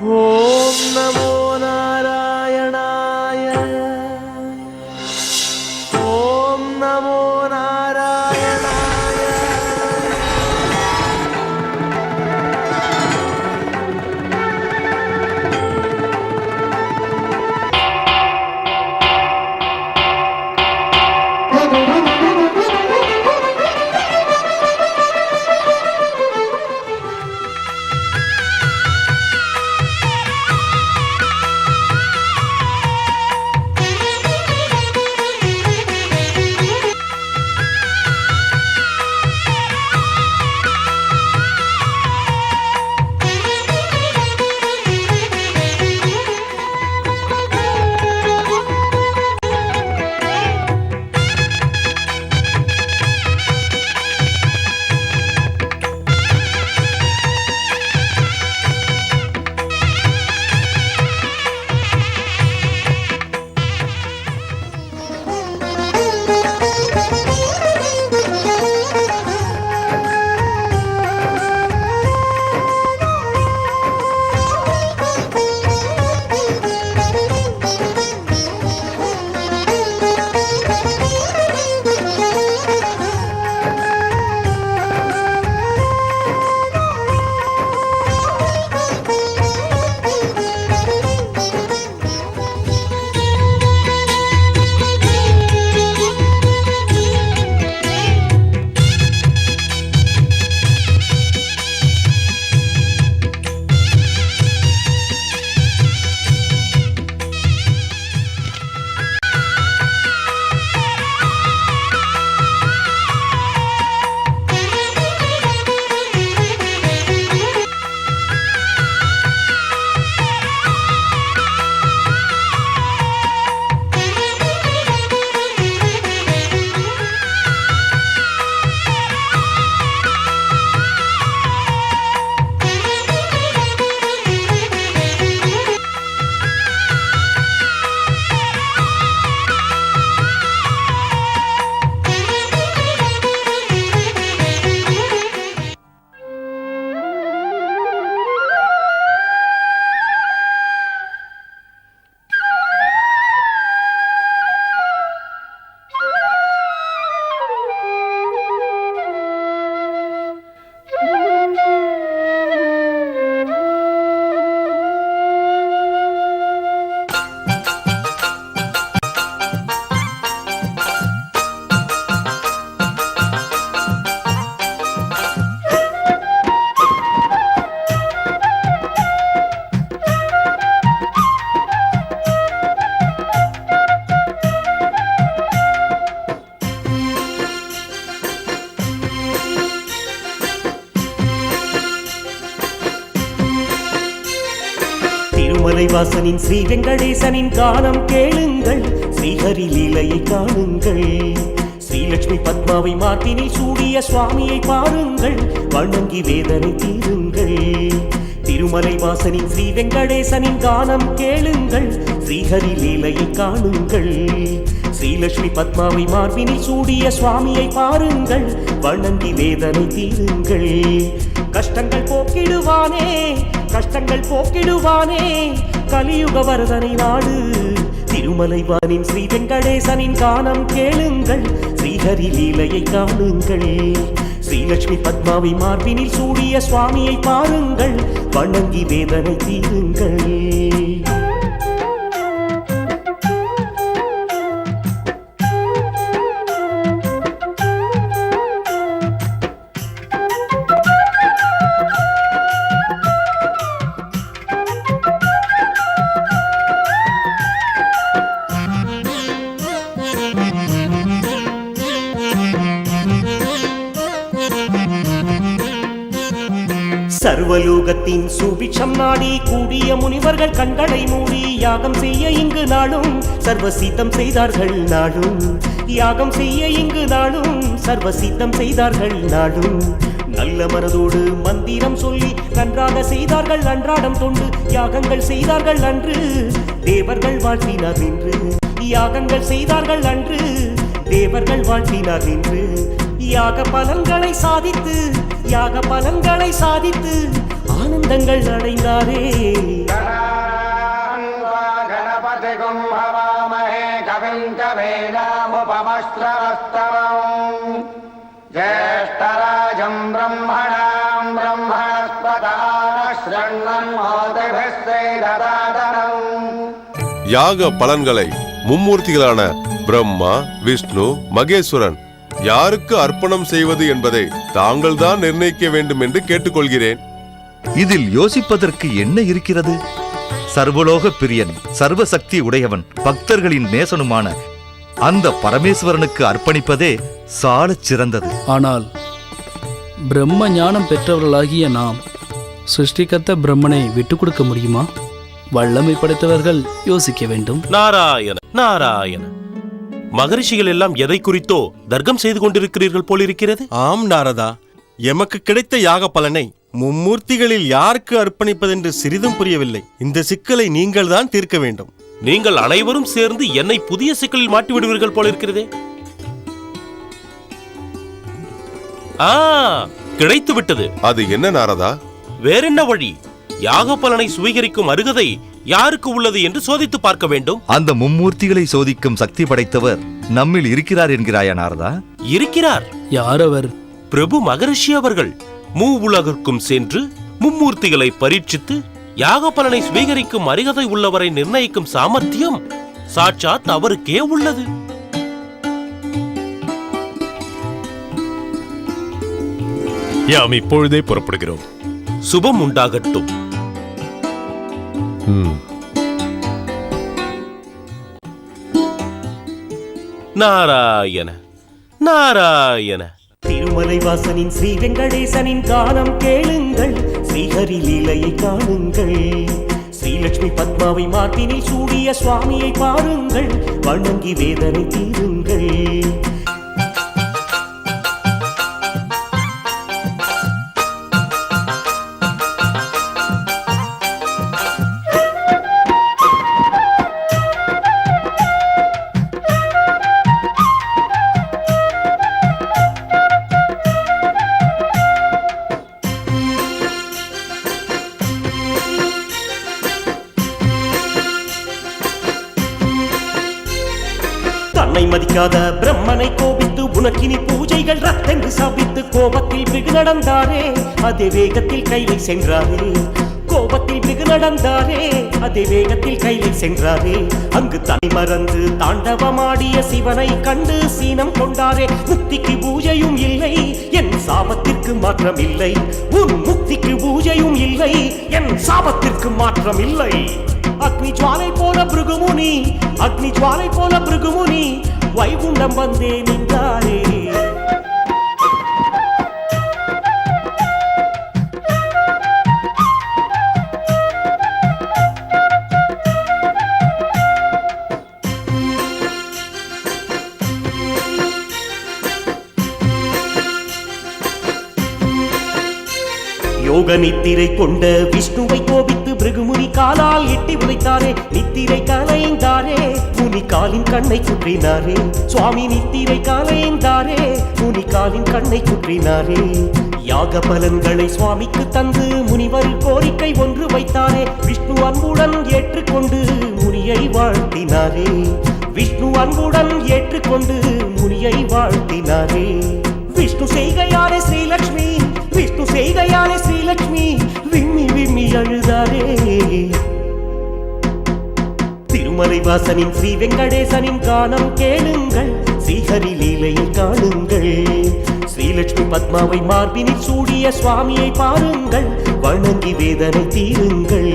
ஓம் நமோ நாராயணாய. ஓம் நமோ நாராயணாய. திருமலைவாசனின் ஸ்ரீ வெங்கடேசனின் கானம் கேளுங்கள், ஸ்ரீஹரி லீலையை காணுங்கள். ஸ்ரீலட்சுமி பத்மாவை மார்பினில் சூடிய சுவாமியை பாருங்கள், வணங்கி வேதனை தீருங்கள். திருமலைவாசனின் ஸ்ரீ வெங்கடேசனின் கானம் கேளுங்கள், ஸ்ரீஹரி லீலையை காணுங்கள். ஸ்ரீலட்சுமி பத்மாவை மார்பினில் சூடிய சுவாமியை பாருங்கள், வணங்கி வேதனை தீருங்கள். கஷ்டங்கள் போக்கிடுவானே, கஷ்டங்கள் போக்கிடுவானே, கலியுக வரதனை நாடு. திருமலைவானின் ஸ்ரீ வெங்கடேசனின் கானம் கேளுங்கள், ஸ்ரீஹரி லீலையை காணுங்கள். ஸ்ரீலட்சுமி பத்மாவை மார்பினில் சூடிய சுவாமியை பாருங்கள், வணங்கி வேதனை தீருங்கள். சர்வலோகத்தின் சுபிட்சம் நாடி கூடிய முனிவர்கள் கண்களை மூடி யாகம் செய்ய இங்கு நாளும் சர்வசித்தம் செய்தார்கள் நாளும். யாகம் செய்ய இங்கு நாளும் சர்வசித்தம் செய்தார்கள் நாளும். நல்ல மனதோடு மந்திரம் சொல்லி நன்றாக செய்தார்கள் அன்றாடம் தொண்டு. யாகங்கள் செய்தார்கள் அன்று தேவர்கள் வாழ்த்தினார் நின்று. யாகங்கள் செய்தார்கள் அன்று தேவர்கள் வாழ்த்தினார் நின்று. யாக பலன்களை சாதித்து ஆனந்தங்கள் அடைந்தாரே. கணபதிகும் ஹவாமஹே கவிம் கவேனாமுபமஸ்ரவஸ்தவம் ஜேஷ்டராஜம் பிரம்மணாம் பிரம்மணஸ்பதான ஸ்ரண்ணன்மோதிபிஸ் சேததாதனம். யாக பலன்களை மும்மூர்த்திகளான பிரம்மா, விஷ்ணு, மகேஸ்வரன் யாருக்கு அர்ப்பணம் செய்வது என்பதை தாங்கள் தான் நிர்ணயிக்க வேண்டும் என்று கேட்டுக்கொள்கிறேன். இதில் யோசிப்பதற்கு என்ன இருக்கிறது? சர்வலோக பிரியன், சர்வசக்தி உடையவன், பக்தர்களின் நேசனுமான அந்த பரமேஸ்வரனுக்கு அர்ப்பணிப்பதே சாலச் சிறந்தது. ஆனால் பிரம்ம ஞானம் பெற்றவர்களாகிய நாம் சிருஷ்டிகர்த்த பிரம்மனை விட்டுக் கொடுக்க முடியுமா? வல்லமை படைத்தவர்கள் யோசிக்க வேண்டும். நாராயண நாராயண, மகரிஷிகள் எல்லாம் எதை குறித்தோ தர்க்கம் செய்து கொண்டிருக்கிறீர்கள் போலிருக்கிறது. ஆம் நாரதா, எமக்கு கிடைத்த யாக பலனை மும்மூர்த்திகளில் யாருக்கு அர்ப்பணிப்பதென்று சிறிதும் புரியவில்லை. இந்த சிக்கலை நீங்கள் தான் தீர்க்க வேண்டும். நீங்கள் அனைவரும் சேர்ந்து என்னை புதிய சிக்கலில் மாட்டி விடுவீர்கள் போலிருக்கிறதே. கிடைத்து விட்டது. அது என்ன நாரதா? வேறென்ன வழி? யாக பலனை சுவீகரிக்கும் அருகதை யாருக்கு உள்ளது என்று சோதித்து பார்க்க வேண்டும். அந்த மும்மூர்த்திகளை சோதிக்கும் சக்தி படைத்தவர் நம்மில் இருக்கிறார் என்கிறாயா நாரதா? இருக்கிறார். யார் அவர்? பிரபு மகரிஷி அவர்கள். மூவுலகிற்கும் சென்று மும்மூர்த்திகளை பரீட்சித்து யாக பலனை சுவீகரிக்கும் அருகதை உள்ளவரை நிர்ணயிக்கும் சாமர்த்தியம் சாட்சாத் அவருக்கே உள்ளது. யாம் இப்பொழுதே புறப்படுகிறோம். சுபம் உண்டாகட்டும். நாராயண நாராயண. திருமலை வாசனின் ஸ்ரீ வெங்கடேசனின் கானம் கேளுங்கள், ஸ்ரீஹரி லீலையை காணுங்கள். ஸ்ரீலட்சுமி பத்மாவை மார்பினில் சூடிய சுவாமியை பாருங்கள், வணங்கி வேதனை தீருங்கள். தன்னை மதிக்காத பிரம்மனை கோபித்து உனக்கினி பூஜைகள் ரத்தென்று சாப்பித்து கோபத்தில் வெகு நடந்தாரே, அதே வேகத்தில் கைலை சென்றாரே. கோபத்தில் வெகு நடந்தாரே, அதே வேகத்தில் கைலை சென்றாரே. அங்கு தனி மறந்து தாண்டவமாடிய சிவனை கண்டு சீனம் கொண்டாரே. முக்திக்கு பூஜையும் இல்லை, என் சாபத்திற்கு மாற்றம் இல்லை. உன் முக்திக்கு பூஜையும் இல்லை, என் சாபத்திற்கு மாற்றம் இல்லை. அக்னி ஜுவாலை போல பிருகுமுனி, அக்னி ஜுவாலை போல பிருகுமுனி வைகுண்டம் வந்தே நின்றாரே. யோக நித்திரை கொண்ட விஷ்ணுவை கோபித்து பிருகுமுனி காலால் எட்டி உதைத்தாரே. நித்திரை கலைந்தாரே, முனி காலின் கண்ணை குற்றினாரே. சுவாமி நித்திரை கலைந்தாரே, முனி காலின் கண்ணை குற்றினாரே. யாக பலன்களை சுவாமிக்கு தந்து முனிவர் கோரிக்கை ஒன்று வைத்தாரே. விஷ்ணு அன்புடன் ஏற்றுக்கொண்டு முனியை வாழ்த்தினாரே. விஷ்ணு அன்புடன் ஏற்றுக்கொண்டு முனியை வாழ்த்தினாரே. விஷ்ணு செய்கையாலே ஸ்ரீலட்சுமி, விஷ்ணு செய்கையாலே ஸ்ரீலட்சுமி விம்மி விம்மி அழுதாரே. திருமலை வாசனின் ஸ்ரீ வெங்கடேசனின் கானம் கேளுங்கள், ஸ்ரீஹரி லீலையை காணுங்கள். ஸ்ரீலட்சுமி பத்மாவை மார்பினில் சூடிய சுவாமியை பாருங்கள், வணங்கி வேதனை தீருங்கள்.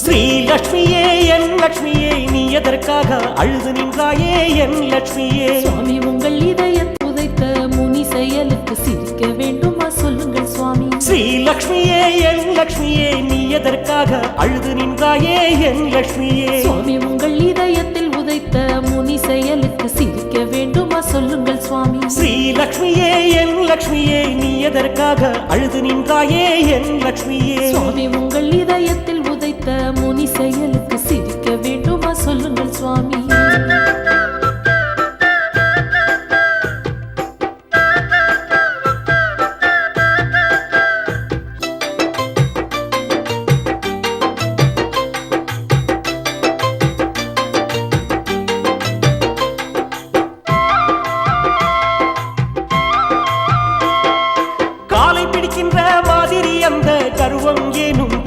ஸ்ரீலட்சுமியே என் லட்சுமியே, நீ எதற்காக அழுது நின்றாயே என் லட்சுமியே? சுவாமி, உங்கள் இதயத்தை புதைத்த முனி செயலுக்கு சிரிக்க வேண்டுமா சொல்லுங்கள் சுவாமி. ஸ்ரீலக்ஷ்மியே என் லக்ஷ்மியே நீ எதற்காக அழுது நின்றாயே என் லக்ஷ்மியே சுவாமி உங்கள் இதயத்தில் உதைத்த முனி செயலுக்கு சிரிக்க வேண்டுமா சொல்லுங்கள் சுவாமி ஸ்ரீலக்ஷ்மியே என் லக்ஷ்மியே நீ எதற்காக அழுது நின்றாயே என் லக்ஷ்மியே சுவாமி உங்கள் இதயத்தில் உதைத்த முனி செயலுக்கு சிரிக்க வேண்டுமா சொல்லுங்கள் சுவாமி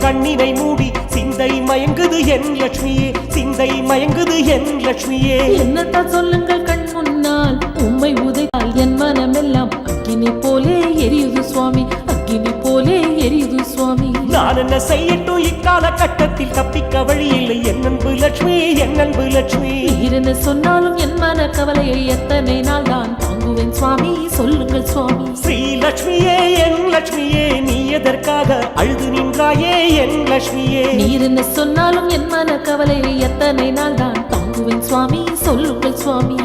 கண்ணினை மூடி சிந்தை மயங்குது என் லட்சுமியே சிந்தை மயங்குது என் லட்சுமியே என்னத்தான் சொல்லுங்கள் கண் முன்னால் உம்மை உதைத்தால் என் மனமெல்லாம் அக்கினி போலே எரியுது சுவாமி அக்கினி போலே எரியுது சுவாமி நான் என்ன செய்யட்டும் இக்கால கட்டத்தில் தப்பிக்க வழி இல்லை என் அன்பு லட்சுமி என் அன்பு லட்சுமி என்ன சொன்னாலும் என் மன கவலையை எத்தனை நாள் தான் தாங்குவேன் சுவாமி சொல்லுங்கள் சுவாமி ஸ்ரீலட்சுமியே என் லட்சுமியே நீ எதற்காக அழுது நின்றாயே என் லட்சுமியே நீர் என்ன சொன்னாலும் என் மன கவலையை எத்தனை நாள் தான் தாங்குவேன் சுவாமி சொல்லுங்கள் சுவாமி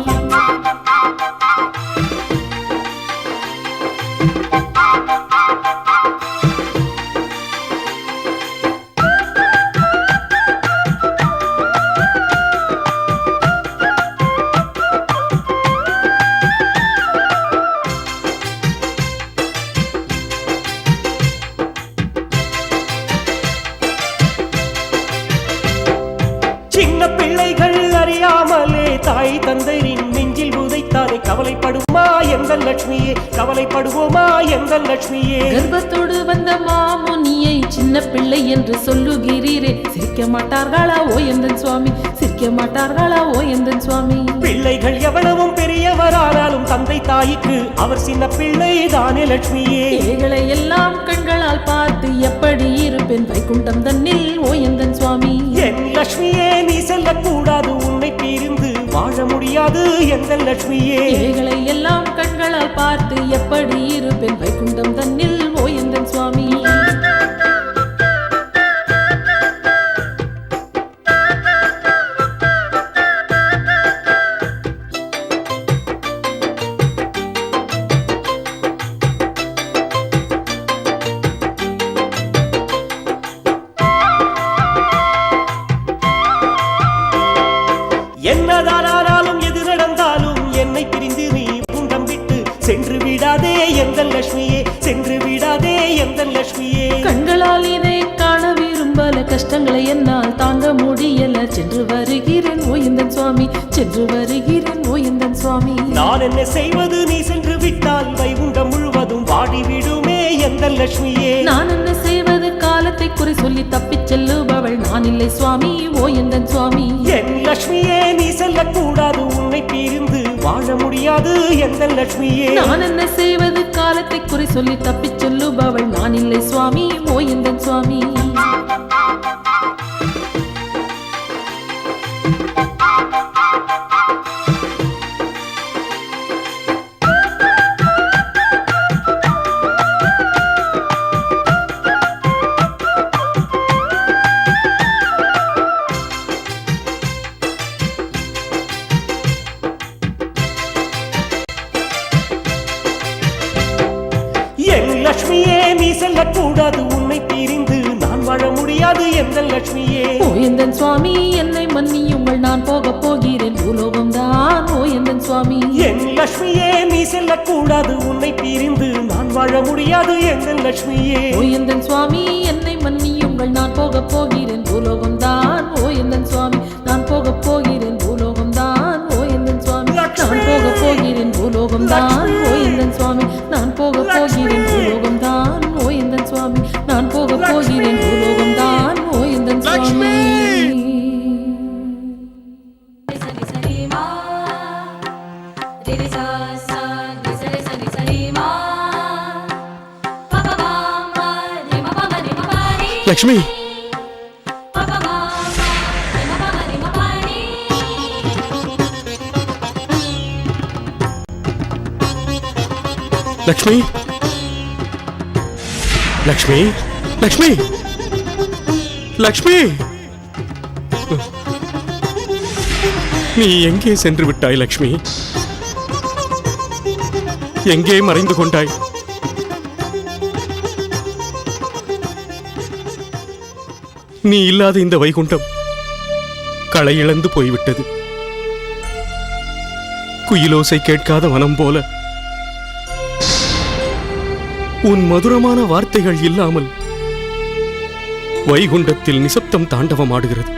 தாய் தந்தையின் நெஞ்சில் உதைத்தாலே கவலைப்படுமா எங்கள் லட்சுமியே கவலைப்படுவோமா எங்கள் லட்சுமியே கர்ப்பத்தோடு வந்த மாமுனியை சின்ன பிள்ளை என்று சொல்லுகிறீரே சிரிக்க மாட்டார்களா ஓ எந்தன் சுவாமி சிரிக்க மாட்டார்களா ஓ எந்தன் சுவாமி பிள்ளைகள் எவ்வளவும் பெரியவரானாலும் தந்தை தாய்க்கு அவர் சின்ன பிள்ளை தானே லட்சுமியே ஏகளை எல்லாம் கண்களால் பார்த்து எப்படி இருப்பேன் வைகுண்டம் தன்னில் ஓ எந்தன் சுவாமி என் லட்சுமியே நீ செல்லக்கூடாது உன்னை பிரிந்து வாழ முடியாது எந்த லட்சுமியே ஏகளை எல்லாம் கண்களால் பார்த்து எப்படி இருப்பேன் வைகுண்டம் தன்னில் ஓ எந்தன் சுவாமி என்னதானாலும் எது நடந்தாலும் என்னை பிரிந்து நீ குண்டம் விட்டு சென்று விடாதே எந்த லட்சுமியே சென்று விடாதே எந்த லட்சுமியே கண்களால் இதை காண விரும்பல கஷ்டங்களை என்னால் தாங்க முடியல சென்று வருகிறேன் ஓ எந்தன் சுவாமி சென்று வருகிறேன் ஓ எந்தன் சுவாமி நான் என்ன செய்வது நீ சென்று விட்டால் வைகுண்டம் முழுவதும் வாடிவிடுமே எந்த லட்சுமியே நான் என்ன செய்வது காலத்தை குறை சொல்லி தப்பிச் செல்லுபவள் நான் இல்லை சுவாமி ஓ எந்தன் சுவாமி என் லட்சுமியே நீ செல்லக்கூடாது உன்னை பிரிந்து வாழ முடியாது எந்த லட்சுமியே நான் என்ன செய்வது காலத்தை குறை சொல்லி தப்பிச் சொல்லுபவள் நான் இல்லை சுவாமி ஓ எந்தன் சுவாமி லட்சுமியே நீ செல்லக்கூடாது உன்னை பிரிந்து நான் வாழ முடியாது எந்த லட்சுமியே ஓ எந்தன் சுவாமி என்னை மன்னியுங்கள் நான் போக போகிறேன் பூலோகம் தான் ஓ எந்தன் சுவாமி என் லட்சுமியே நீ செல்லக்கூடாது உன்னை பிரிந்து நான் வாழ முடியாது எந்த லட்சுமியே ஓ எந்தன் சுவாமி என்னை மன்னியுங்கள் நான் போக போகிறேன் பூலோகம் தான் ஓ எந்தன் சுவாமி நான் போக போகிறேன் பூலோகம் தான் ஓ எந்தன் சுவாமி நான் போக போகிறேன் பூலோகம் தான் ஓ எந்தன் சுவாமி நான் போக போகிறேன் பூலோகம் தான் ஓ எந்தன் சுவாமி நான் போக போகிறேன் பூலோகம் தான் ஓ எந்தன் சுவாமி லக்ஷ்மி லக்ஷ்மி லக்ஷ்மி, லக்ஷ்மி, லக்ஷ்மி, நீ எங்கே சென்று விட்டாய்? லக்ஷ்மி, எங்கே மறைந்து கொண்டாய்? நீ இல்லாத இந்த வைகுண்டம் களை இழந்து போய்விட்டது. குயிலோசை கேட்காத வனம் போல உன் மதுரமான வார்த்தைகள் இல்லாமல் வைகுண்டத்தில் நிசப்தம் தாண்டவமாடுகிறது.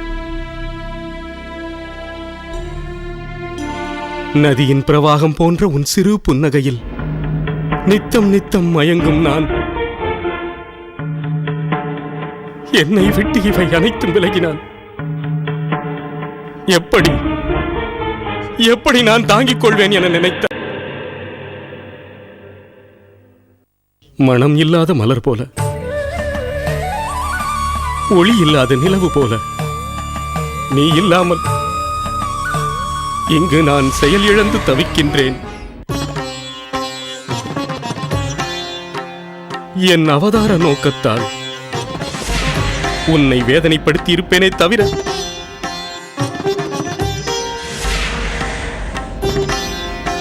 நதியின் பிரவாகம் போன்ற உன் சிறு புன்னகையில் நித்தம் நித்தம் மயங்கும் நான். என்னை விட்டு இவை அனைத்தும் விலகினான். எப்படி எப்படி நான் தாங்கிக் கொள்வேன் என நினைத்த மனம் இல்லாத மலர் போல, ஒளி இல்லாத நிலவு போல நீ இல்லாமல் இங்கு நான் செயல் இழந்து தவிக்கின்றேன். என் அவதார நோக்கத்தால் உன்னை வேதனைப்படுத்தி இருப்பேனே தவிர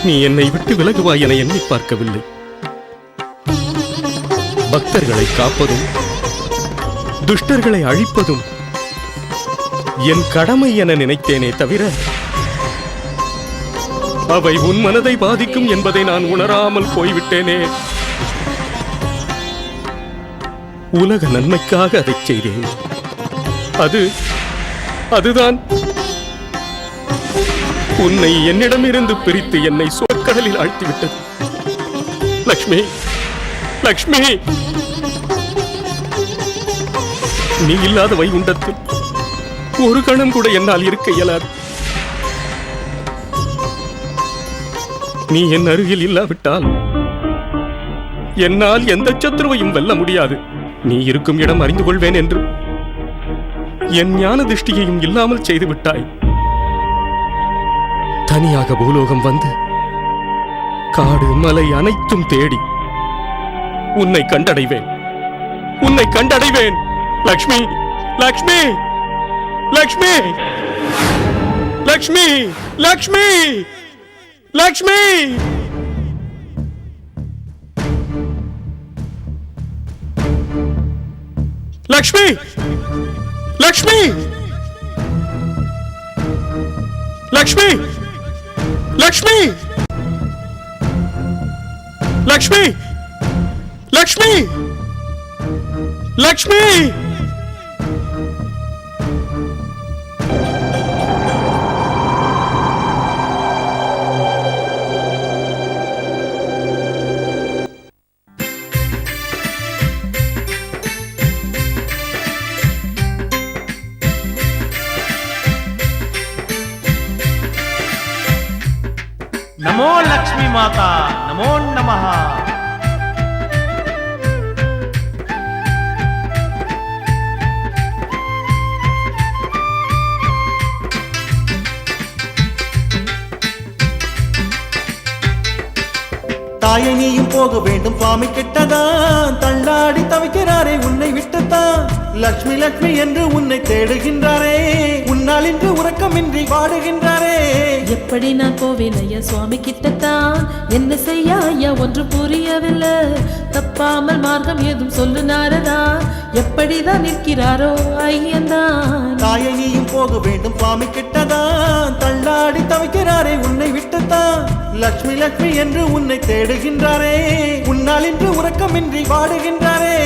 நீ என்னை விட்டு விலகுவாய் என எண்ணி பார்க்கவில்லை. பக்தர்களை காப்பதும் துஷ்டர்களை அழிப்பதும் என் கடமை என நினைத்தேனே தவிர அவை உன் மனதை பாதிக்கும் என்பதை நான் உணராமல் போய்விட்டேனே. உலக நன்மைக்காக அதைச் செய்தேன். அதுதான் உன்னை என்னிடமிருந்து பிரித்து என்னை சோர்க்கடலில் ஆழ்த்திவிட்டது. லக்ஷ்மி, லக்ஷ்மி, நீ இல்லாத வைகுண்டத்தில் ஒரு கணம் கூட என்னால் இருக்க இயலாது. நீ என் அருகில் இல்லாவிட்டால் என்னால் எந்த சத்ருவையும் வெல்ல முடியாது. நீ இருக்கும் இடம் அறிந்து கொள்வேன் என்று என் ஞான திருஷ்டியையும் இல்லாமல் செய்து விட்டாய். தனியாக பூலோகம் வந்து காடு மலை அனைத்தும் தேடி உன்னை கண்டடைவேன், உன்னை கண்டடைவேன். லக்ஷ்மி, லக்ஷ்மி, லக்ஷ்மி, லக்ஷ்மி, லக்ஷ்மி, லக்ஷ்மி. லக்ஷ்மி, லக்ஷ்மி, லக்ஷ்மி, லக்ஷ்மி, லக்ஷ்மி, லக்ஷ்மி, லக்ஷ்மி. நமோ லக்ஷ்மி மாதா, நமோ நமஹ. தாயை நீயும் போக வேண்டும் சுவாமி கிட்டதான், தள்ளாடி தவிக்கிறாரே உன்னை விட்டுத்தான். லக்ஷ்மி லக்ஷ்மி என்று உன்னை தேடுகின்றாரே, உன்னால் இன்று உறக்கமின்றி பாடுகின்றாரே. எப்படி நான் போவேன் ஐயா சுவாமி கிட்டத்தான், என்ன செய்ய ஐயா ஒன்று புரியவில்லை. தப்பாமல் மார்க்கம் ஏதும் சொல்லு நாரதா, எப்படிதான் நிற்கிறாரோ ஐயன்தான். தாயை நீயும் போக வேண்டும் சுவாமி கிட்டதான், தள்ளாடி தவிக்கிறாரே உன்னை விட்டுத்தான். லக்ஷ்மி லக்ஷ்மி என்று உன்னை தேடுகின்றாரே, உன்னால் இன்று உறக்கமின்றி பாடுகின்றாரே.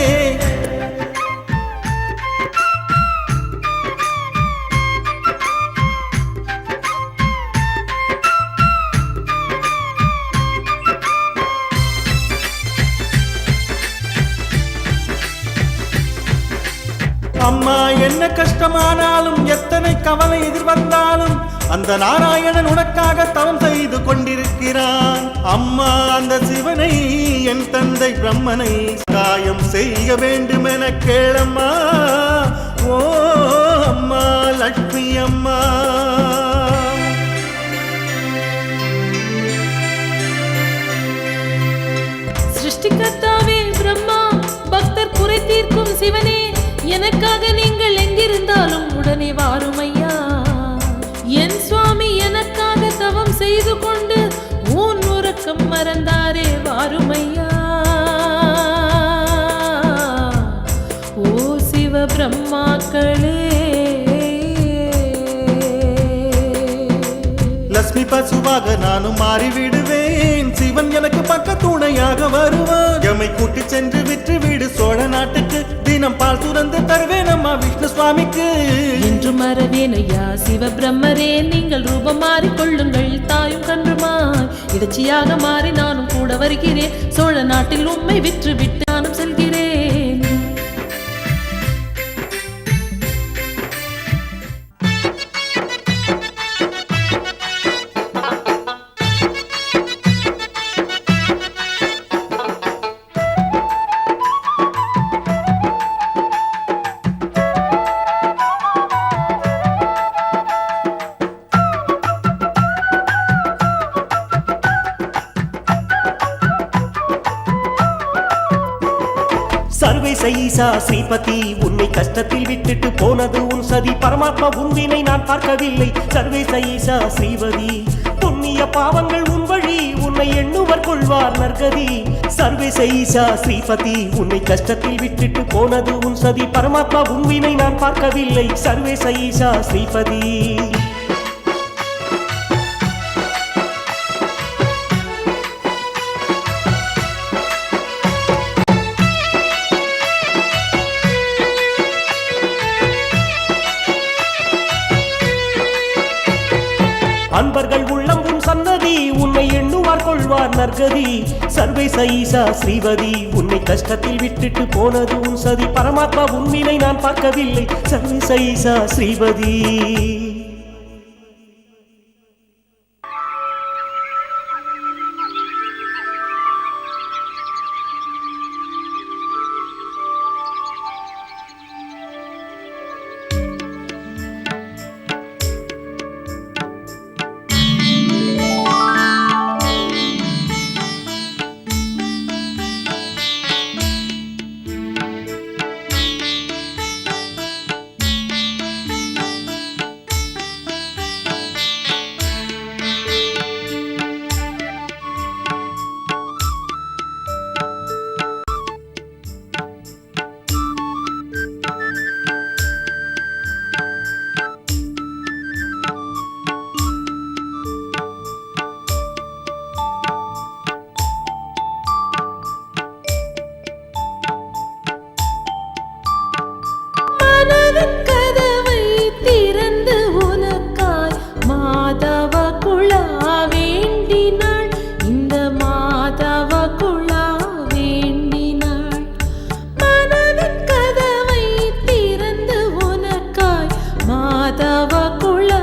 அம்மா என்ன கஷ்டமானாலும் எத்தனை கவலை எதிர்வந்தாலும் அந்த நாராயணன் உனக்காக தவம் செய்து கொண்டிருக்கிறான். அம்மா அந்த சிவனை என் தந்தை பிரம்மனை காயம் செய்ய வேண்டும் என கேளம்மா. ஓ அம்மா லக்ஷ்மி அம்மா. சிருஷ்டிகர்த்தாவே பிரம்மா, பக்தர் குறை கண்ணனே வாருமையா. என் சுவாமி எனக்காக தவம் செய்து கொண்டு உன் உறக்கம் மறந்தாரே வாருமையா. ஓ சிவ பிரம்மாக்களே, லட்சுமி பசுவாக நானும் மாறிவிடுவேன். சிவன் எனக்கு பக்க துணையாக வருவான். எம்மை கூட்டி சென்று விற்று வீடு சோழ நாட்டுக்கு. தினம் பால் சுரந்து தருவேன் அம்மா விஷ்ணு சுவாமிக்கு. என்று மறவேனையா சிவ பிரம்மரே, நீங்கள் ரூபம் மாறிக்கொள்ளுங்கள் தாயும் கன்றுமாய். இடைச்சியாக மாறி நானும் கூட வருகிறேன். சோழ நாட்டில் உம்மை விற்று விட்டு நானும் செல்கிறேன். சர்வேச ஈசா ஸ்ரீபதி, உன்னை கஷ்டத்தில் விட்டுட்டு போனது உன் சதி. பரமாத்மா உன்வினை நான் பார்க்கவில்லை. சர்வேச ஈசா ஸ்ரீபதி, புண்ணிய பாவங்கள் உன் வழி. உன்னை எண்ணுவர் கொள்வார் நற்கதி. சர்வேச ஈசா ஸ்ரீபதி, உன்னை கஷ்டத்தில் விட்டுட்டு போனது உன் சதி. பரமாத்மா உன்வினை நான் பார்க்கவில்லை. சர்வேச ஈசா ஸ்ரீபதி. அன்பர்கள் உள்ளம் உன் சன்னதி. உன்னை எண்ணுவார் கொள்வார் நற்கதி. சர்வேச ஈசா ஸ்ரீபதி, உன்னை கஷ்டத்தில் விட்டுட்டு போனது உன் சதி. பரமாத்மா உன்வினை நான் பார்க்கவில்லை. சர்வேச ஈசா ஸ்ரீபதி. கதவை திறந்து உனக்காய் மாதவ குழா வேண்டினாள். இந்த மாதவ குழா வேண்டினாள். மனதின் கதவை திறந்து உனக்காய் மாதவ குழா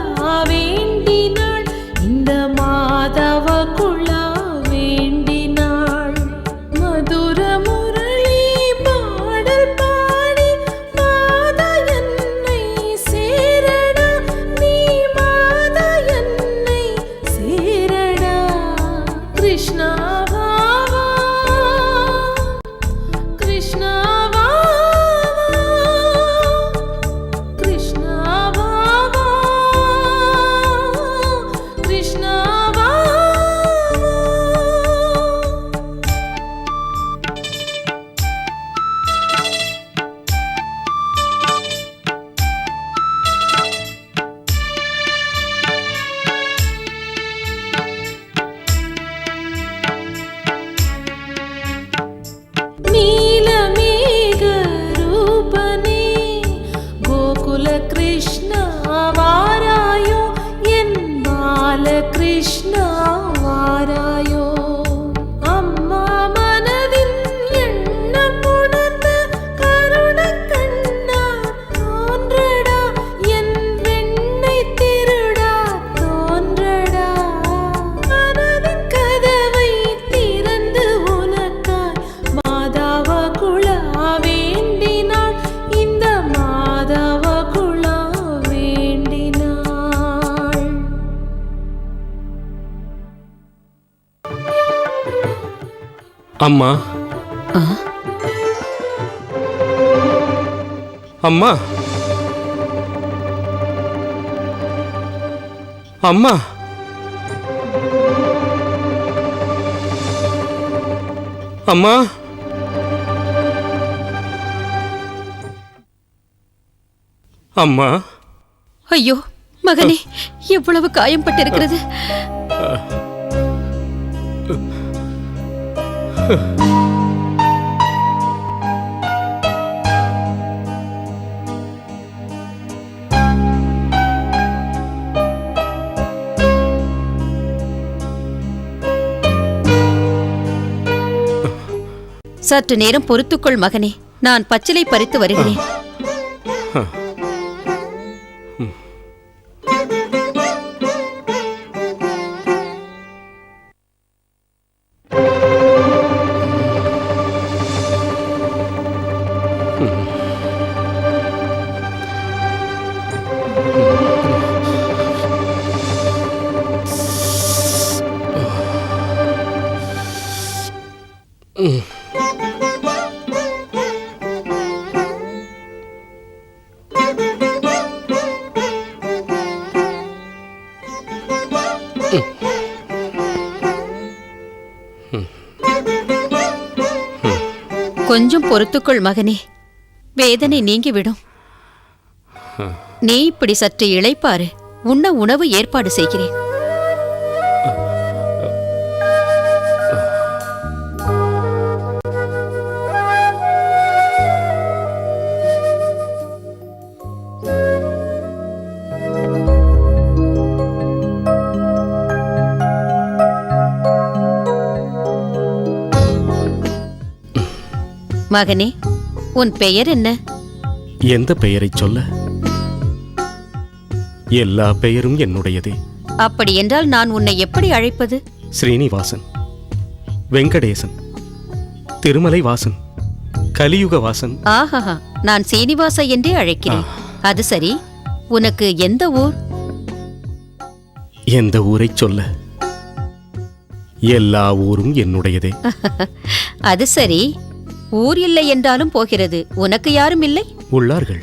வேண்டினாள். இந்த மாதவ குழா வேண்டினாள். மதுர முரளி பாடல் பாடி மாதா என்னை சேரடா. நீ மாதா என்னை சேரடா. கிருஷ்ணா வா வா, கிருஷ்ணா வா வா, கிருஷ்ணா வா வா, கிருஷ்ணா வா வா. நீலமேக ரூபனே, கோகுல கிருஷ்ணா வாராயோ. என் பால கிருஷ்ணா வாராயோ. அம்மா மனதின் எண்ணம் உணர்ந்த கருண கண்ணா தோன்றடா. என் வெண்ணை திருடா தோன்றடா. மனதின் கதவை திறந்து உனக்காய் மாதவ குழா வேண்டினாள். இந்த மாதவ குழா வேண்டினாள். அம்மா, அம்மா, அம்மா, அம்மா, அம்மா. ஐயோ மகனே, எவ்வளவு காயம்பட்டிருக்கிறது. சற்று நேரம் பொறுத்துக்கொள் மகனே, நான் பச்சிலை பறித்து வருகிறேன். கொஞ்சம் பொறுத்துக்கொள் மகனே, வேதனை நீங்கிவிடும். நீ இப்படி சற்று இளைப்பாரு, உண்ண உணவு ஏற்பாடு செய்கிறேன். மகனே, உன் பெயர் என்ன? எந்த பெயரை சொல்ல? எல்லா பெயரும் என்னுடையதே. அப்படி என்றால் நான் உன்னை எப்படி அழைப்பது? ஸ்ரீனிவாசன், வெங்கடேசன், திருமலை வாசன், கலியுக வாசன். ஆஹா, நான் சீனிவாச என்றே அழைக்கிறேன். அது சரி, உனக்கு எந்த ஊர்? எந்த ஊரை சொல்ல? எல்லா ஊரும் என்னுடையதே. அது சரி, ஊர் இல்லை என்றாலும் போகிறது. உனக்கு யாரும் இல்லை? உள்ளார்கள்.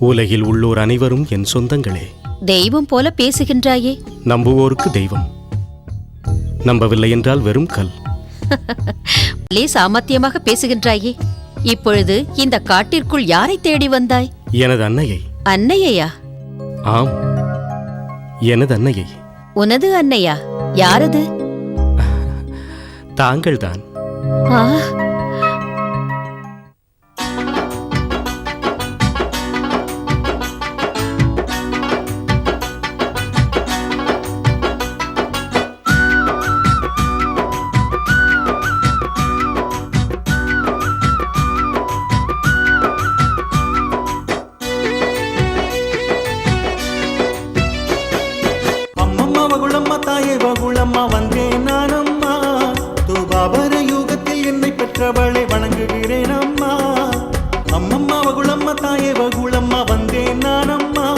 உலகில் உள்ளோர் அனைவரும் என் சொந்தங்களே. தெய்வம் போல பேசுகின்றாயே. நம்புவோருக்கு தெய்வம், நம்பவில்லை என்றால் வெறும் கல். சாமர்த்தியமாக பேசுகின்றாயே. இப்பொழுது இந்த காட்டிற்குள் யாரை தேடி வந்தாய்? எனது அன்னையை. அன்னையா? ஆம், எனது அன்னையை. உனது அன்னையா? யாரது? தாங்கள்தான். ஆ, அம்மம்மா வகுளம்மா தாயே வகுளம்மா வந்தேன் நானம்மா. தூபாபர யுகத்தில் என்னை பெற்றவளை வணங்குகிறேன் அம்மா. அம்மம்மா வகுளம்மா தாயே வகுளம்மா வந்தேன் நானம்மா.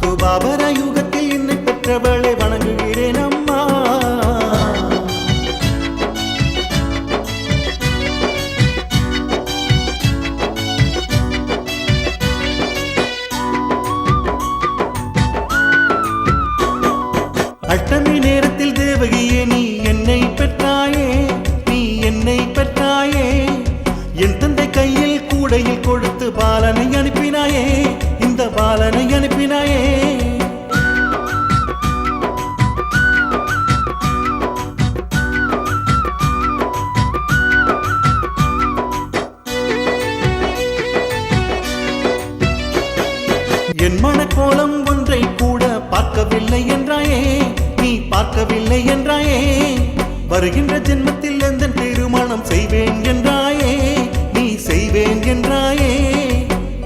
தூபாபர யுகத்தில் என்னை பெற்றவளை வணங்குகிறேன் அம்மா. அஷ்டமி நேரத்தில் தேவகியே நீ என்னை பெற்றாயே, நீ என்னை பெற்றாயே. என் தந்தை கையில் கூடையில் கொடுத்து பாலனை அனுப்பினாயே, இந்த பாலனை அனுப்பினாயே. என் மனக்கோலம் ஒன்றை கூட பார்க்கவில்லை என்றாயே, நீ பார்க்கவில்லை என்றாயே. வருகின்ற ஜென்மத்தில் எந்த திருமணம் செய்வேன் என்றாயே, நீ செய்வேன் என்றாயே.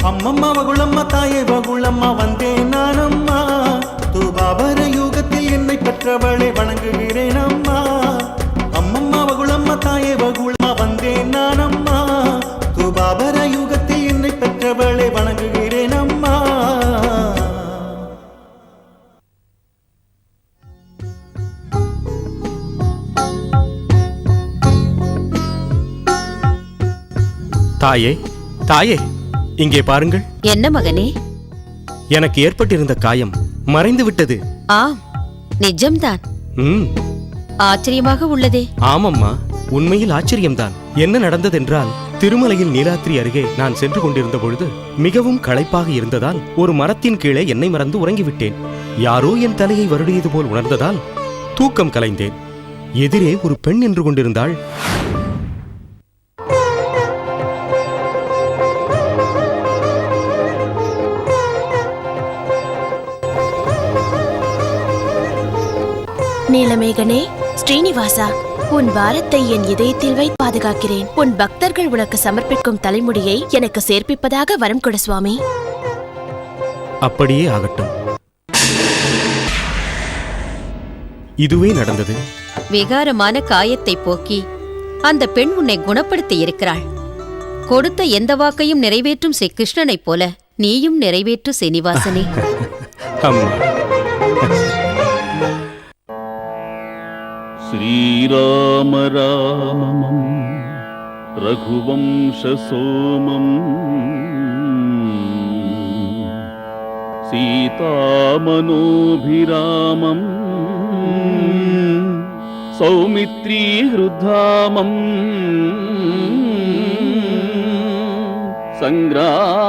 அம்மம்மா வகுளம்மா தாயே வகுளம்மா வந்தேன் நானம்மா. தூபாபர யுகத்தில் என்னை பெற்றவளை வணங்குகிறேன் அம்மா. அம்மம்மா வகுளம்மா தாயே வகுளம்மா வந்தேன் நானம்மா. தூபாபர யுகத்தில் என்னை பெற்றவளை வணங்குகிறேன் அம்மா. தாயே, தாயே, இங்கே பாருங்கள். என்ன மகனே? எனக்கு ஏற்பட்டிருந்த காயம் மறைந்து விட்டது. ஆம், நிஜம்தான். ம் ஆச்சரியமாக உள்ளதே. ஆமம்மா, உண்மையில் ஆச்சரியம்தான். என்ன நடந்ததென்றால், திருமலையில் நீலாத்திரி அருகே நான் சென்று கொண்டிருந்த பொழுது மிகவும் களைப்பாக இருந்ததால் ஒரு மரத்தின் கீழே என்னை மறந்து உறங்கிவிட்டேன். யாரோ என் தலையை வருடியது போல் உணர்ந்ததால் தூக்கம் கலைந்தேன். எதிரே ஒரு பெண் நின்று கொண்டிருந்தாள். நீலமேகனே, ஸ்ரீனிவாசா, உன் வாரத்தை என் இதயத்தில் வைத்து பாதுகாக்கிறேன். உன் பக்தர்கள் உனக்கு சமர்ப்பிக்கும் தலைமுடியை எனக்கு சேர்ப்பிப்பதாக வரம் கொடு சுவாமி. அப்படியே ஆகட்டும். இதுவே நடந்தது. விகாரமான காயத்தை போக்கி அந்த பெண் உன்னை குணப்படுத்தி இருக்கிறாள். கொடுத்த எந்த வாக்கையும் நிறைவேற்றும் ஸ்ரீ கிருஷ்ணனைப் போல நீயும் நிறைவேற்று சீனிவாசனே. அம்மா. श्रीराम रामम् रघुवंशसोमम् सीतामनोभिरामम् सौमित्रीहृद्धामम् सङ्ग्रामभीमम्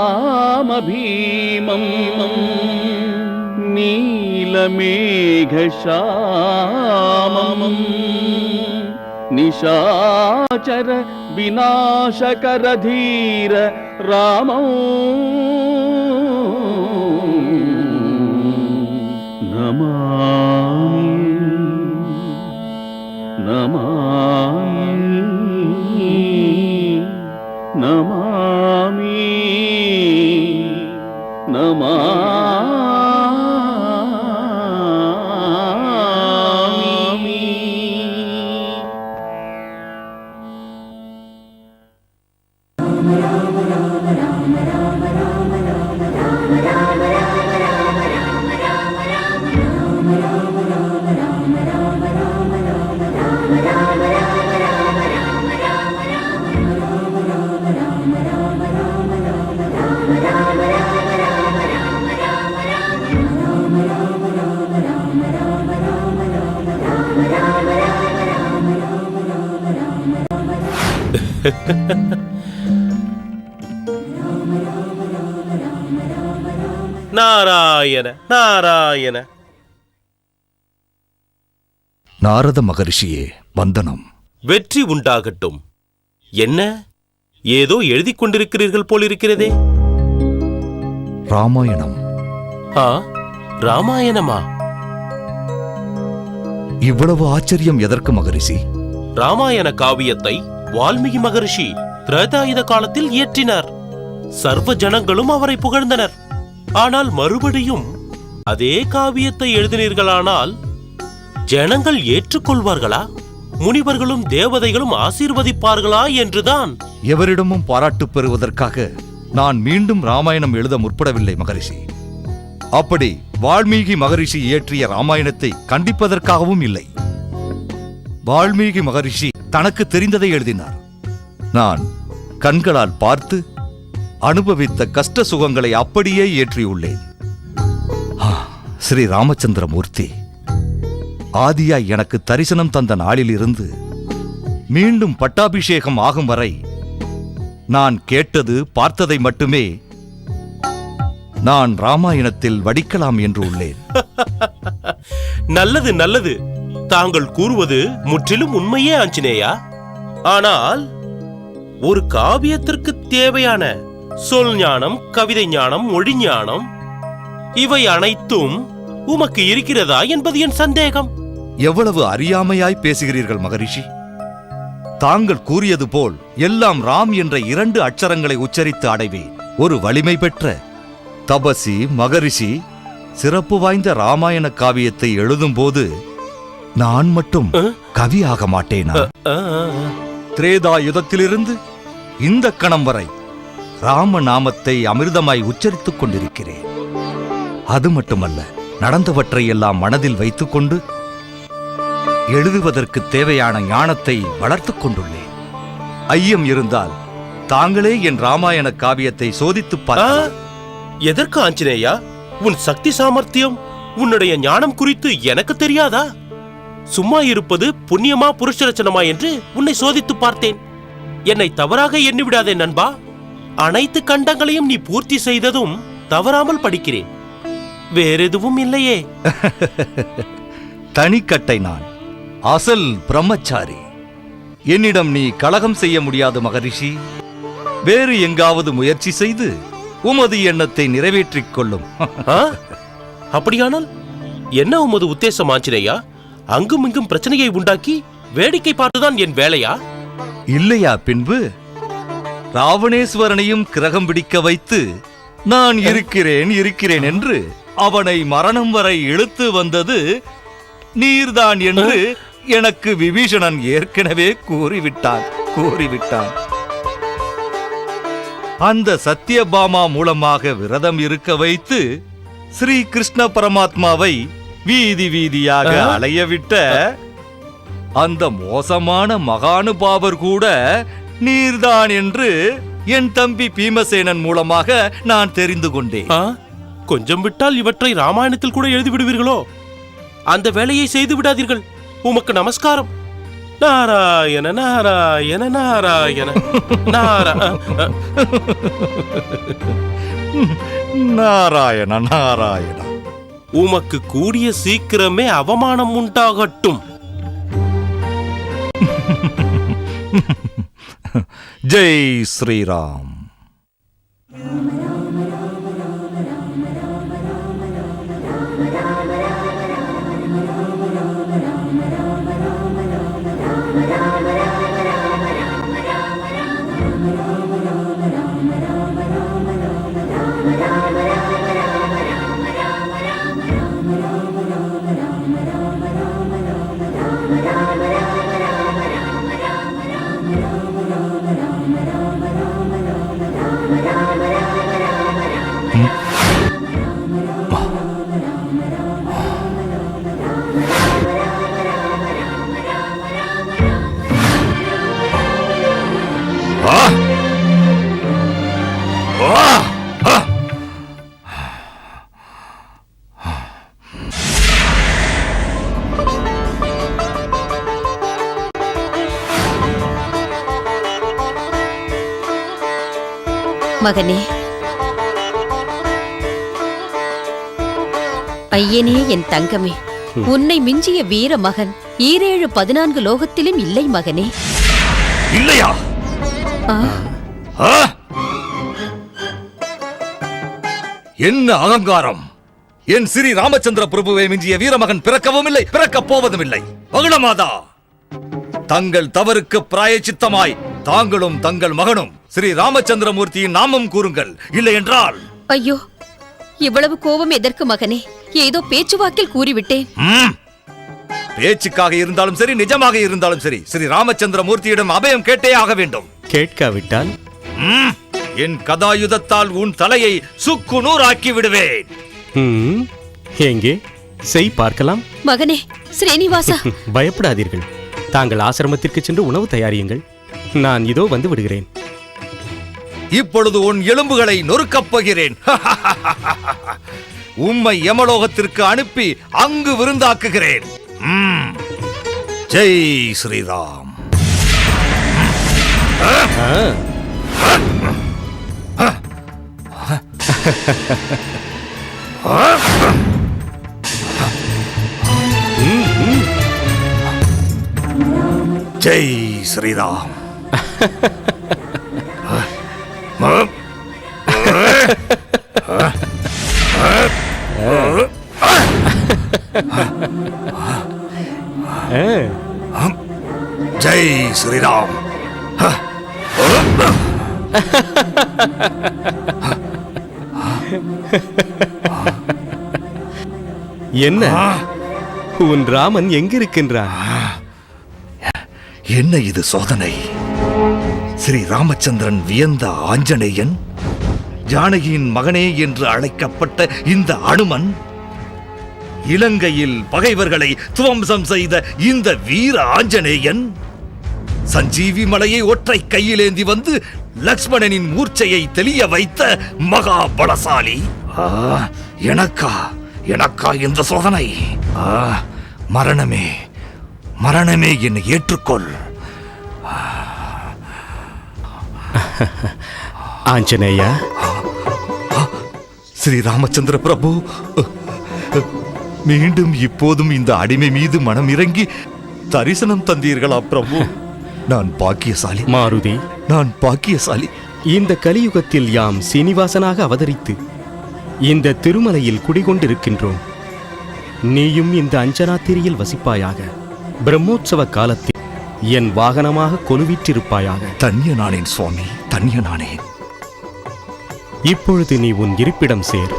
नीलमेघश्यामम् निशाचर विनाशकर धीर रामौ नमामि நாராயண நாராயண. நாரத மகரிஷியே, வந்தனம். வெற்றி உண்டாகட்டும். என்ன ஏதோ எழுதிக் கொண்டிருக்கிறீர்கள் போலிருக்கிறதே? ராமாயணம். ஆ, ராமாயணமா? இவ்வளவு ஆச்சரியம் எதற்கு மகரிஷி? ராமாயண காவியத்தை வால்மீகி மகரிஷி திரேதாயுத காலத்தில் இயற்றினார். சர்வ ஜனங்களும் அவரை புகழ்ந்தனர். ஆனால் மறுபடியும் அதே காவியத்தை எழுதினீர்களானால் ஜனங்கள் ஏற்றுக்கொள்வார்களா? முனிவர்களும் தேவதைகளும் ஆசீர்வதிப்பார்களா என்றுதான். எவரிடமும் பாராட்டு பெறுவதற்காக நான் மீண்டும் ராமாயணம் எழுத முற்படவில்லை மகரிஷி. அப்படி வால்மீகி மகரிஷி இயற்றிய ராமாயணத்தை கண்டிப்பதற்காகவும் இல்லை. வால்மீகி மகரிஷி தனக்கு தெரிந்ததை எழுதினார். நான் கண்களால் பார்த்து அனுபவித்த கஷ்ட சுகங்களை அப்படியே ஏற்றியுள்ளேன். ஸ்ரீ ராமச்சந்திரமூர்த்தி ஆதியாய் எனக்கு தரிசனம் தந்த நாளிலிருந்து மீண்டும் பட்டாபிஷேகம் ஆகும் வரை நான் கேட்டது பார்த்ததை மட்டுமே நான் ராமாயணத்தில் வடிக்கலாம் என்று உள்ளேன். நல்லது நல்லது. தாங்கள் கூறுவது முற்றிலும் உண்மையே ஆஞ்சநேயா. ஆனால் ஒரு காவியத்திற்கு தேவையான சொல் ஞானம், கவிதை ஞானம், மொழி ஞானம் இவை அனைத்தும் உமக்கு இருக்கிறதா என்பது என் சந்தேகம். எவ்வளவு அறியாமையாய் பேசுகிறீர்கள் மகரிஷி. தாங்கள் கூறியது போல் எல்லாம் ராம் என்ற 2 அட்சரங்களை உச்சரித்து அடைவேன். ஒரு வலிமை பெற்ற தபசி மகரிஷி சிறப்பு வாய்ந்த ராமாயண காவியத்தை எழுதும்போது நான் மட்டும் கவி ஆக மாட்டேனா? திரேதா யுதத்திலிருந்து இந்த கணம் வரை ராம நாமத்தை அமிர்தமாய் உச்சரித்துக் கொண்டிருக்கிறேன். அது மட்டுமல்ல, நடந்தவற்றை எல்லாம் மனதில் வைத்துக் கொண்டு எழுதுவதற்கு தேவையான ஞானத்தை வளர்த்துக் கொண்டுள்ளேன். ஐயம் இருந்தால் தாங்களே என் ராமாயண காவியத்தை சோதித்துப் பார்க்க. எதற்கு ஆஞ்சநேயா? உன் சக்தி சாமர்த்தியம் உன்னுடைய ஞானம் குறித்து எனக்கு தெரியாதா? சும்மா இருப்பது புண்ணியமா புருஷலட்சணமா என்று உன்னை சோதித்து பார்த்தேன். என்னை தவறாக எண்ணிவிடாதே நண்பா. அனைத்து கண்டங்களையும் நீ பூர்த்தி செய்ததும் தவறாமல் படிக்கிறேன். வேறெதுவும் இல்லையே. தனிக்கட்டை நான், அசல் பிரம்மச்சாரி. என்னிடம் நீ கலகம் செய்ய முடியாது மகரிஷி. வேறு எங்காவது முயற்சி செய்து உமது எண்ணத்தை நிறைவேற்றிக் கொள்ளும். அப்படியானால் என்ன உமது உத்தேசம் ஆஞ்சநேயா? அங்கும் இங்கும் பிரச்சனையை உண்டாக்கி வேடிக்கை பார்த்துதான் என் வேலையா? இல்லையா பின்பு ராவணேஸ்வரனையும் கிரகம் பிடிக்க வைத்து நான் இருக்கிறேன் என்று அவனை மரணம் வரை இழுத்து வந்தது நீர்தான் என்று எனக்கு விபீஷணன் ஏற்கனவே கூறிவிட்டான். அந்த சத்யபாமா மூலமாக விரதம் இருக்க வைத்து ஸ்ரீ கிருஷ்ண பரமாத்மாவை வீதி வீதியாக அலையவிட்ட அந்த மோசமான மகானுபாவர் கூட நீர்தான் என்று என் தம்பி பீமசேனன் மூலமாக நான் தெரிந்து கொண்டேன். கொஞ்சம் விட்டால் இவற்றை ராமாயணத்தில் கூட எழுதி விடுவீர்களோ? அந்த வேலையை செய்து விடாதீர்கள். உமக்கு நமஸ்காரம். நாராயண நாராயண நாராயண நாராயண நாராயண. உமக்கு கூடிய சீக்கிரமே அவமானம் உண்டாகட்டும். ஜெய் ஸ்ரீராம். மகனே, ஐயனே, என் தங்கமே, உன்னை மிஞ்சிய வீர மகன் 7-14 லோகத்திலும் இல்லை மகனே. இல்லையா? என்ன அகங்காரம்! என் ஸ்ரீ ராமச்சந்திர பிரபுவை மிஞ்சிய வீரமகன் பிறக்கவும் இல்லை, பிறக்கப் போவதும் இல்லை. மகுளமாதா, தங்கள் தவறுக்கு பிராயச்சித்தமாய் தாங்களும் தங்கள் மகனும் ஸ்ரீ ராமச்சந்திரமூர்த்தியின் நாமம் கூறுங்கள். இல்லை என்றால்... ஐயோ, இவ்வளவு கோபம் எதற்கு மகனே? ஏதோ பேச்சுவாக்கில் கூறிவிட்டேன். பேச்சுக்காக இருந்தாலும் சரி, நிஜமாக இருந்தாலும் சரி, ஸ்ரீ ராமச்சந்திரமூர்த்தியிடம் அபயம் கேட்டே ஆக வேண்டும். கேட்காவிட்டால் என் கதாயுதத்தால் உன் தலையை சுக்கு நூறாக்கி விடுவேன். எங்கே செய் பார்க்கலாம். மகனே ஸ்ரீனிவாசா, பயப்படாதீர்கள். தாங்கள் ஆசிரமத்திற்கு சென்று உணவு தயாரியுங்கள். நான் இதோ வந்து விடுகிறேன். இப்பொழுது உன் எலும்புகளை நொறுக்கப் போகிறேன். உம்மை யமலோகத்திற்கு அனுப்பி அங்கு விருந்தாக்குகிறேன். ஜெய் ஸ்ரீராம். ஜெய் ஸ்ரீராம். ஜெய் ஸ்ரீராம். என்ன உன் ராமன் எங்கிருக்கின்றான்? என்ன இது சோதனை? ஸ்ரீ ராமச்சந்திரன் வியந்த ஆஞ்சநேயன், ஜானகியின் மகனே என்று அழைக்கப்பட்ட இந்த அனுமன், இலங்கையில் பகைவர்களை துவம்சம் செய்த இந்த வீர ஆஞ்சநேயன், சஞ்சீவி மலையை ஒற்றை கையிலேந்தி வந்து லக்ஷ்மணனின் மூர்ச்சையை தெளிய வைத்த மகா பலசாலி. எனக்கா எனக்கா இந்த சோதனை? மரணமே, மரணமே, என்னை ஏற்றுக்கொள். ஆஞ்சநேயா, ஸ்ரீ ராமச்சந்திர பிரபு, மீண்டும் இப்போதும் இந்த அடிமை மீது மனம் இறங்கி தரிசனம் தந்தீர்களா பிரபு? நான் பாக்கியசாலி மாருதி. நான் பாக்கியசாலி. இந்த கலியுகத்தில் யாம் சீனிவாசனாக அவதரித்து இந்த திருமலையில் குடிகொண்டிருக்கின்றோம். நீயும் இந்த அஞ்சனாத்திரியில் வசிப்பாயாக. பிரம்மோற்சவ காலத்தில் என் வாகனமாக கொலுவிற்றிருப்பாயாக. தன்யனானேன் சுவாமி, தன்யனானேன். இப்பொழுது நீ உன் இருப்பிடம் சேர்.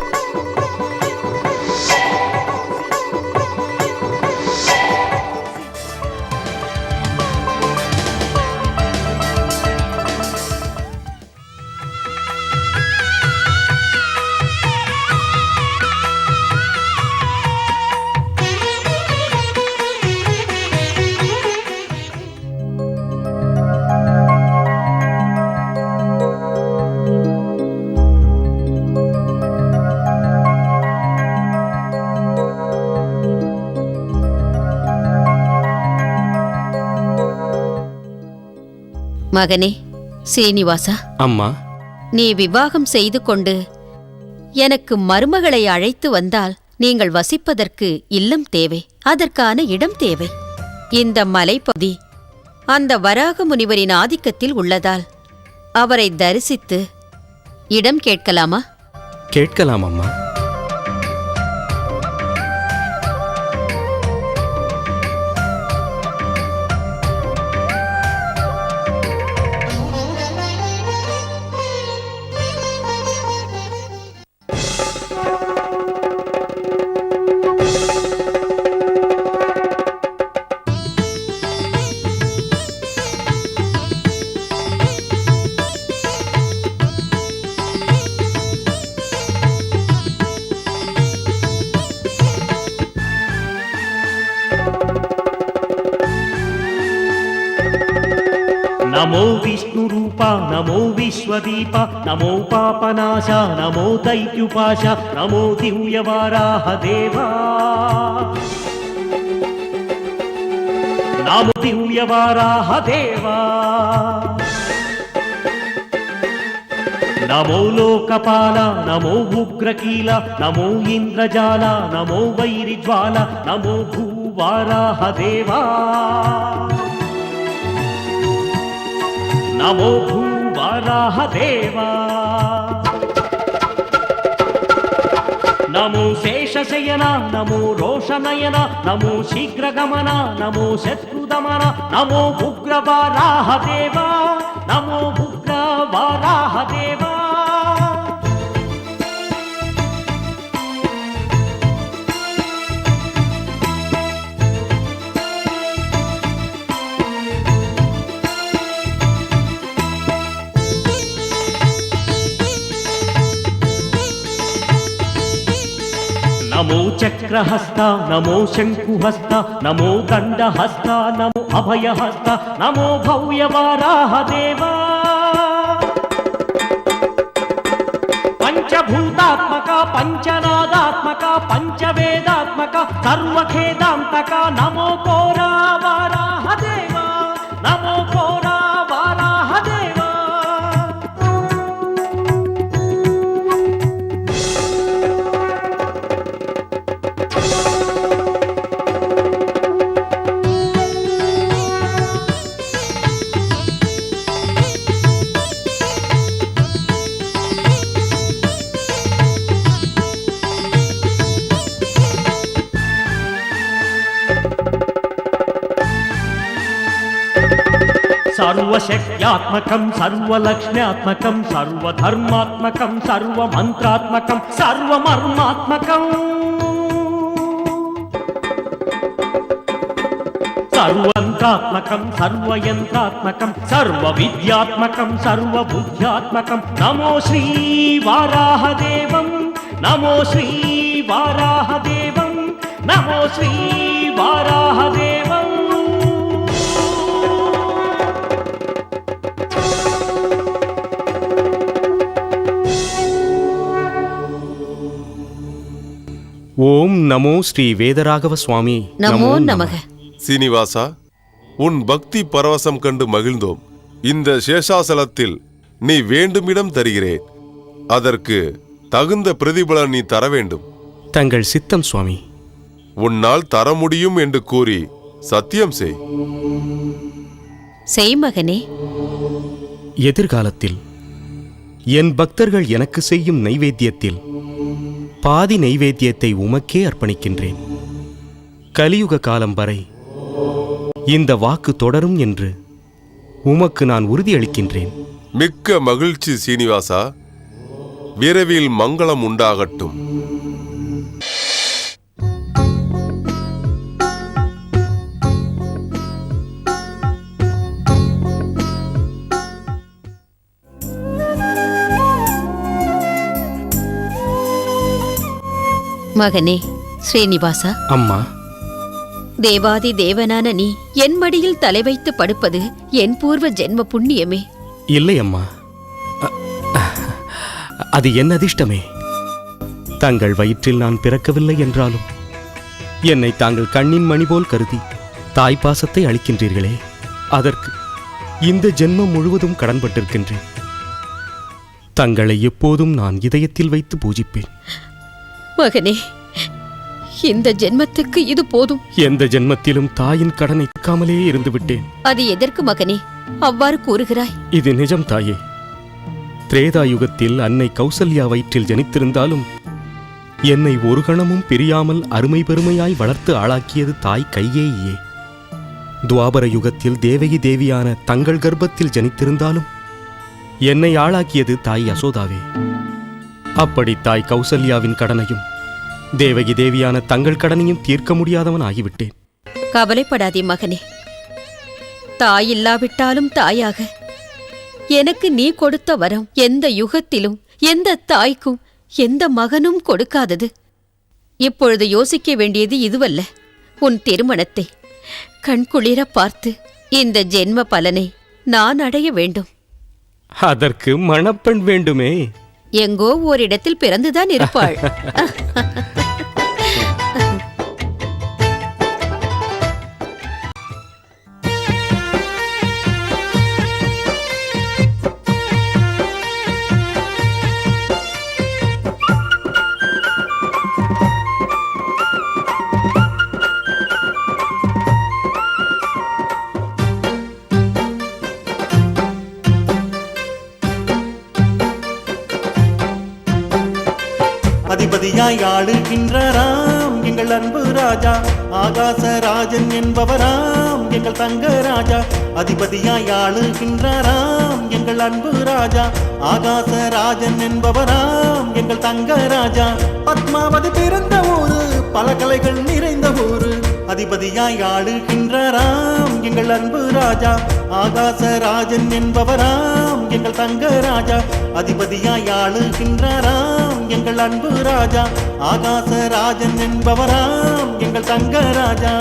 மகனே ஸ்ரீனிவாசா, அம்மா, நீ விவாகம் செய்து கொண்டு எனக்கு மருமகளை அழைத்து வந்தால் நீங்கள் வசிப்பதற்கு இல்லம் தேவை, அதற்கான இடம் தேவை. இந்த மலைப்பகுதி அந்த வராக முனிவரின் ஆதிக்கத்தில் உள்ளதால் அவரை தரிசித்து இடம் கேட்கலாமா? கேட்கலாம் அம்மா. नमो विष्णुरूप नमो विश्वदीप नमो पापनाश नमो दैत्युपाश नमो दिव्यवाराहदेवा नमो दिव्यवाराहदेवा नमो लोकपाल नमो उग्रकील नमो इन्द्रजाल नमो वैरिज्वाल नमो भूवाराहदेवा नमो भूवाराहदेवा नमो शेषशयन नमो रोषनयन नमो शीघ्रगमन नमो शत्रुदमन नमो उग्रवाराहदेवा नमो उग्रवाराहदेवा नमो चक्रहस्त नमो शंकुहस्त नमो दंडहस्त नमो अभयहस्त नमो भव्यवाराहदेवा पंचभूतात्मक पंचनादात्मक पंचवेदात्मक सर्वखेदांतक नमो कोरावाराहदेवा नमो कोरावाराहदेवा सर्वशक्त्यात्मकं सर्वलक्ष्म्यात्मकं सर्वधर्मात्मकं सर्वमन्त्रात्मकं सर्वमर्मात्मकं सर्वमन्त्रात्मकं सर्वयन्त्रात्मकं सर्वविद्यात्मकं सर्वबुद्ध्यात्मकं नमो श्रीवाराहदेवं नमो श्रीवाराहदेवं नमो श्रीवाराहदेवम् ஓம் நமோ ஸ்ரீ வேதராகவ சுவாமி நமோ நமக. சீனிவாசா, உன் பக்தி பரவசம் கண்டு மகிழ்ந்தோம். இந்த சேஷாசலத்தில் நீ வேண்டுமிடம் தருகிறேன். அதற்கு தகுந்த பிரதிபலன் நீ தர வேண்டும். தங்கள் சித்தம் சுவாமி. உன்னால் தர முடியும் என்று கூறி சத்தியம் செய். செய் மகனே. எதிர்காலத்தில் என் பக்தர்கள் எனக்கு செய்யும் நைவேத்தியத்தில் பாதி நைவேத்தியத்தை உமக்கே அர்ப்பணிக்கின்றேன். கலியுக காலம் வரை இந்த வாக்கு தொடரும் என்று உமக்கு நான் உறுதியளிக்கின்றேன். மிக்க மகிழ்ச்சி சீனிவாசா. விரைவில் மங்களம் உண்டாகட்டும். மகனே ஸ்ரீனிவாசா, அம்மா, தேவாதி தேவனான நீ என் மடியில் தலை வைத்து படுப்பது என் பூர்வ ஜென்ம புண்ணியமே. இல்லை அம்மா, அது என் அதிர்ஷ்டமே. தங்கள் வயிற்றில் நான் பிறக்கவில்லை என்றாலும் என்னை தாங்கள் கண்ணின் மணி போல் கருதி தாய்ப்பாசத்தை அளிக்கின்றீர்களே, அதற்கு இந்த ஜென்மம் முழுவதும் கடன்பட்டிருக்கின்றேன். தங்களை எப்போதும் நான் இதயத்தில் வைத்து பூஜிப்பேன். மகனே, இந்த ஜென்மத்துக்கு இது போதும். எந்த ஜென்மத்திலும் தாயின் கடனை தீர்க்காமலே இருந்து விட்டேன். அது எதற்கு மகனே அவ்வாறு கூறுகிறாய்? இது நிஜம் தாயே. திரேதா யுகத்தில் அன்னை கௌசல்யா வயிற்றில் ஜனித்திருந்தாலும் என்னை ஒரு கணமும் பிரியாமல் அருமை பெருமையாய் வளர்த்து ஆளாக்கியது தாய் கைகேயியே. துவாபர யுகத்தில் தேவகி தேவியான தங்கள் கர்ப்பத்தில் ஜனித்திருந்தாலும் என்னை ஆளாக்கியது தாய் யசோதாவே. அப்படி தாய் கௌசல்யாவின் கடனையும் தேவகி தேவியான தங்கள் கடனையும் தீர்க்க முடியாதவன் ஆகிவிட்டேன். கவலைப்படாதே மகனே. தாய் இல்லாவிட்டாலும் தாயாக எனக்கு நீ கொடுத்த வரம் எந்த யுகத்திலும் எந்த தாய்க்கும் எந்த மகனும் கொடுக்காதது. இப்பொழுது யோசிக்க வேண்டியது இதுவல்ல, உன் திருமணத்தை கண்குளிர பார்த்து இந்த ஜென்ம பலனை நான் அடைய வேண்டும். அதற்கு மணப்பெண் வேண்டுமே. எங்கோ ஓரிடத்தில் பிறந்துதான் இருப்பாள். அதிபதியாய் ஆளுகின்றாராம் எங்கள் அன்பு ராஜா, ஆகாசராஜன் என்பவராம் எங்கள் தங்க ராஜா. அதிபதியாய் ஆளுகின்றாராம் எங்கள் அன்பு ராஜா, ஆகாசராஜன் என்பவராம் எங்கள் தங்க ராஜா. பத்மாவதி பிறந்த ஊரு, பல கலைகள் நிறைந்த ஊரு. அதிபதியாய் ஆளுகின்றாராம் எங்கள் அன்பு ராஜா, ஆகாசராஜன் என்பவராம் எங்கள் தங்க ராஜா. அதிபதியாய் ஆளுகின்றாராம் எங்கள் அன்பு ராஜா, ஆகாசராஜன் என்பவராம் எங்கள் தங்க ராஜா.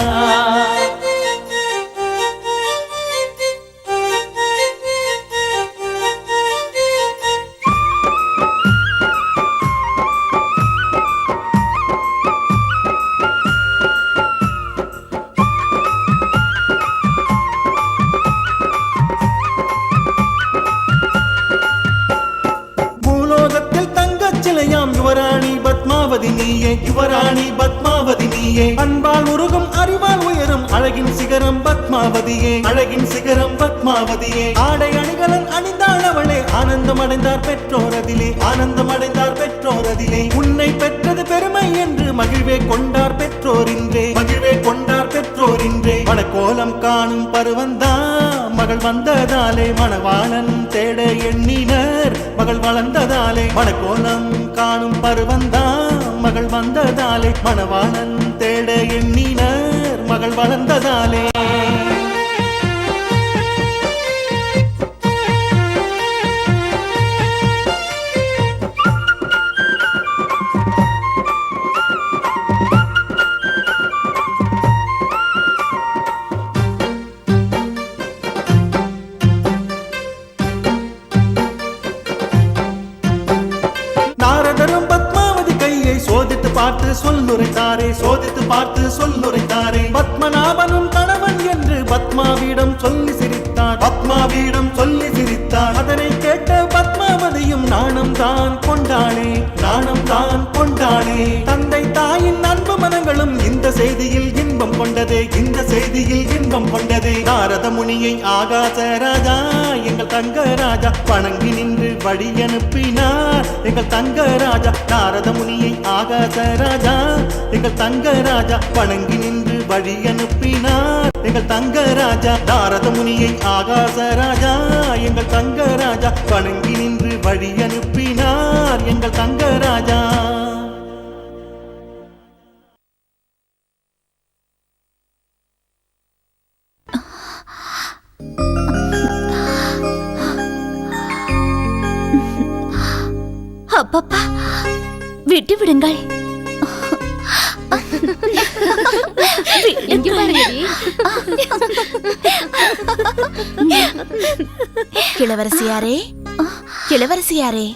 யுவராணி பத்மாவதி நீயே, யுவராணி பத்மாவதி நீயே. அன்பால் உருகும் அறிவால் உயரும் அழகின் சிகரம் பத்மாவதியே, அழகின் சிகரம் பத்மாவதியே. ஆடை அணிகலன் அணிந்தாள் அவளே, ஆனந்தம் அடைந்தார் பெற்றோரதிலே, ஆனந்தம் அடைந்தார் பெற்றோரதிலே. உன்னை பெற்றது பெருமை என்று மகிழ்வே கொண்டார் பெற்றோரின்றே, மகிழ்வே கொண்டார் பெற்றோரின்றே. மணக்கோலம் காணும் பருவந்தா மகள் வந்ததாலே, மணவாளன் தேட எண்ணினர் மகள் வளர்ந்ததாலே. மணக்கோலம் காணும் பருவந்தா மகள் வந்ததாலே, மணவாளன் தேட எண்ணினர் மகள் வளர்ந்ததாலே. பார்த்து சொல்லுரைத்தாரே, சோதித்து பார்த்து சொல்லுரைத்தாரே. பத்மநாபனும் கணவன் என்று பத்மாவிடம் சொல்லி சிரித்தார், பத்மாவிடம் சொல்லி சிரித்தார். அதனை கேட்ட பத்மாவதியும் நாணம் தான் கொண்டாளே, நாணம் தான் கொண்டாளே. தந்தை தாயின் அன்பு மனங்களும் இந்த செய்தியில் இன்பம் கொண்டதே, இந்த செய்தியில் இன்பம் கொண்டதே. நாரத முனியை ஆகாச ராஜா, எங்கள் தங்க ராஜா வணங்கி நின்று வழி அனுப்பினார். எங்கள் தங்க ராஜா நாரத முனியை ஆகாச ராஜா, எங்கள் தங்க ராஜா வணங்கி நின்று வழி அனுப்பினார். எங்கள் தங்க ராஜா நாரத முனியை ஆகாச ராஜா, எங்கள் தங்க ராஜா வணங்கி நின்று வழி அனுப்பினார். எங்கள் தங்க ராஜா. அப்பப்பா, விட்டு விடுங்கள். கிழவரசியாரே, கிழவரசியாரே,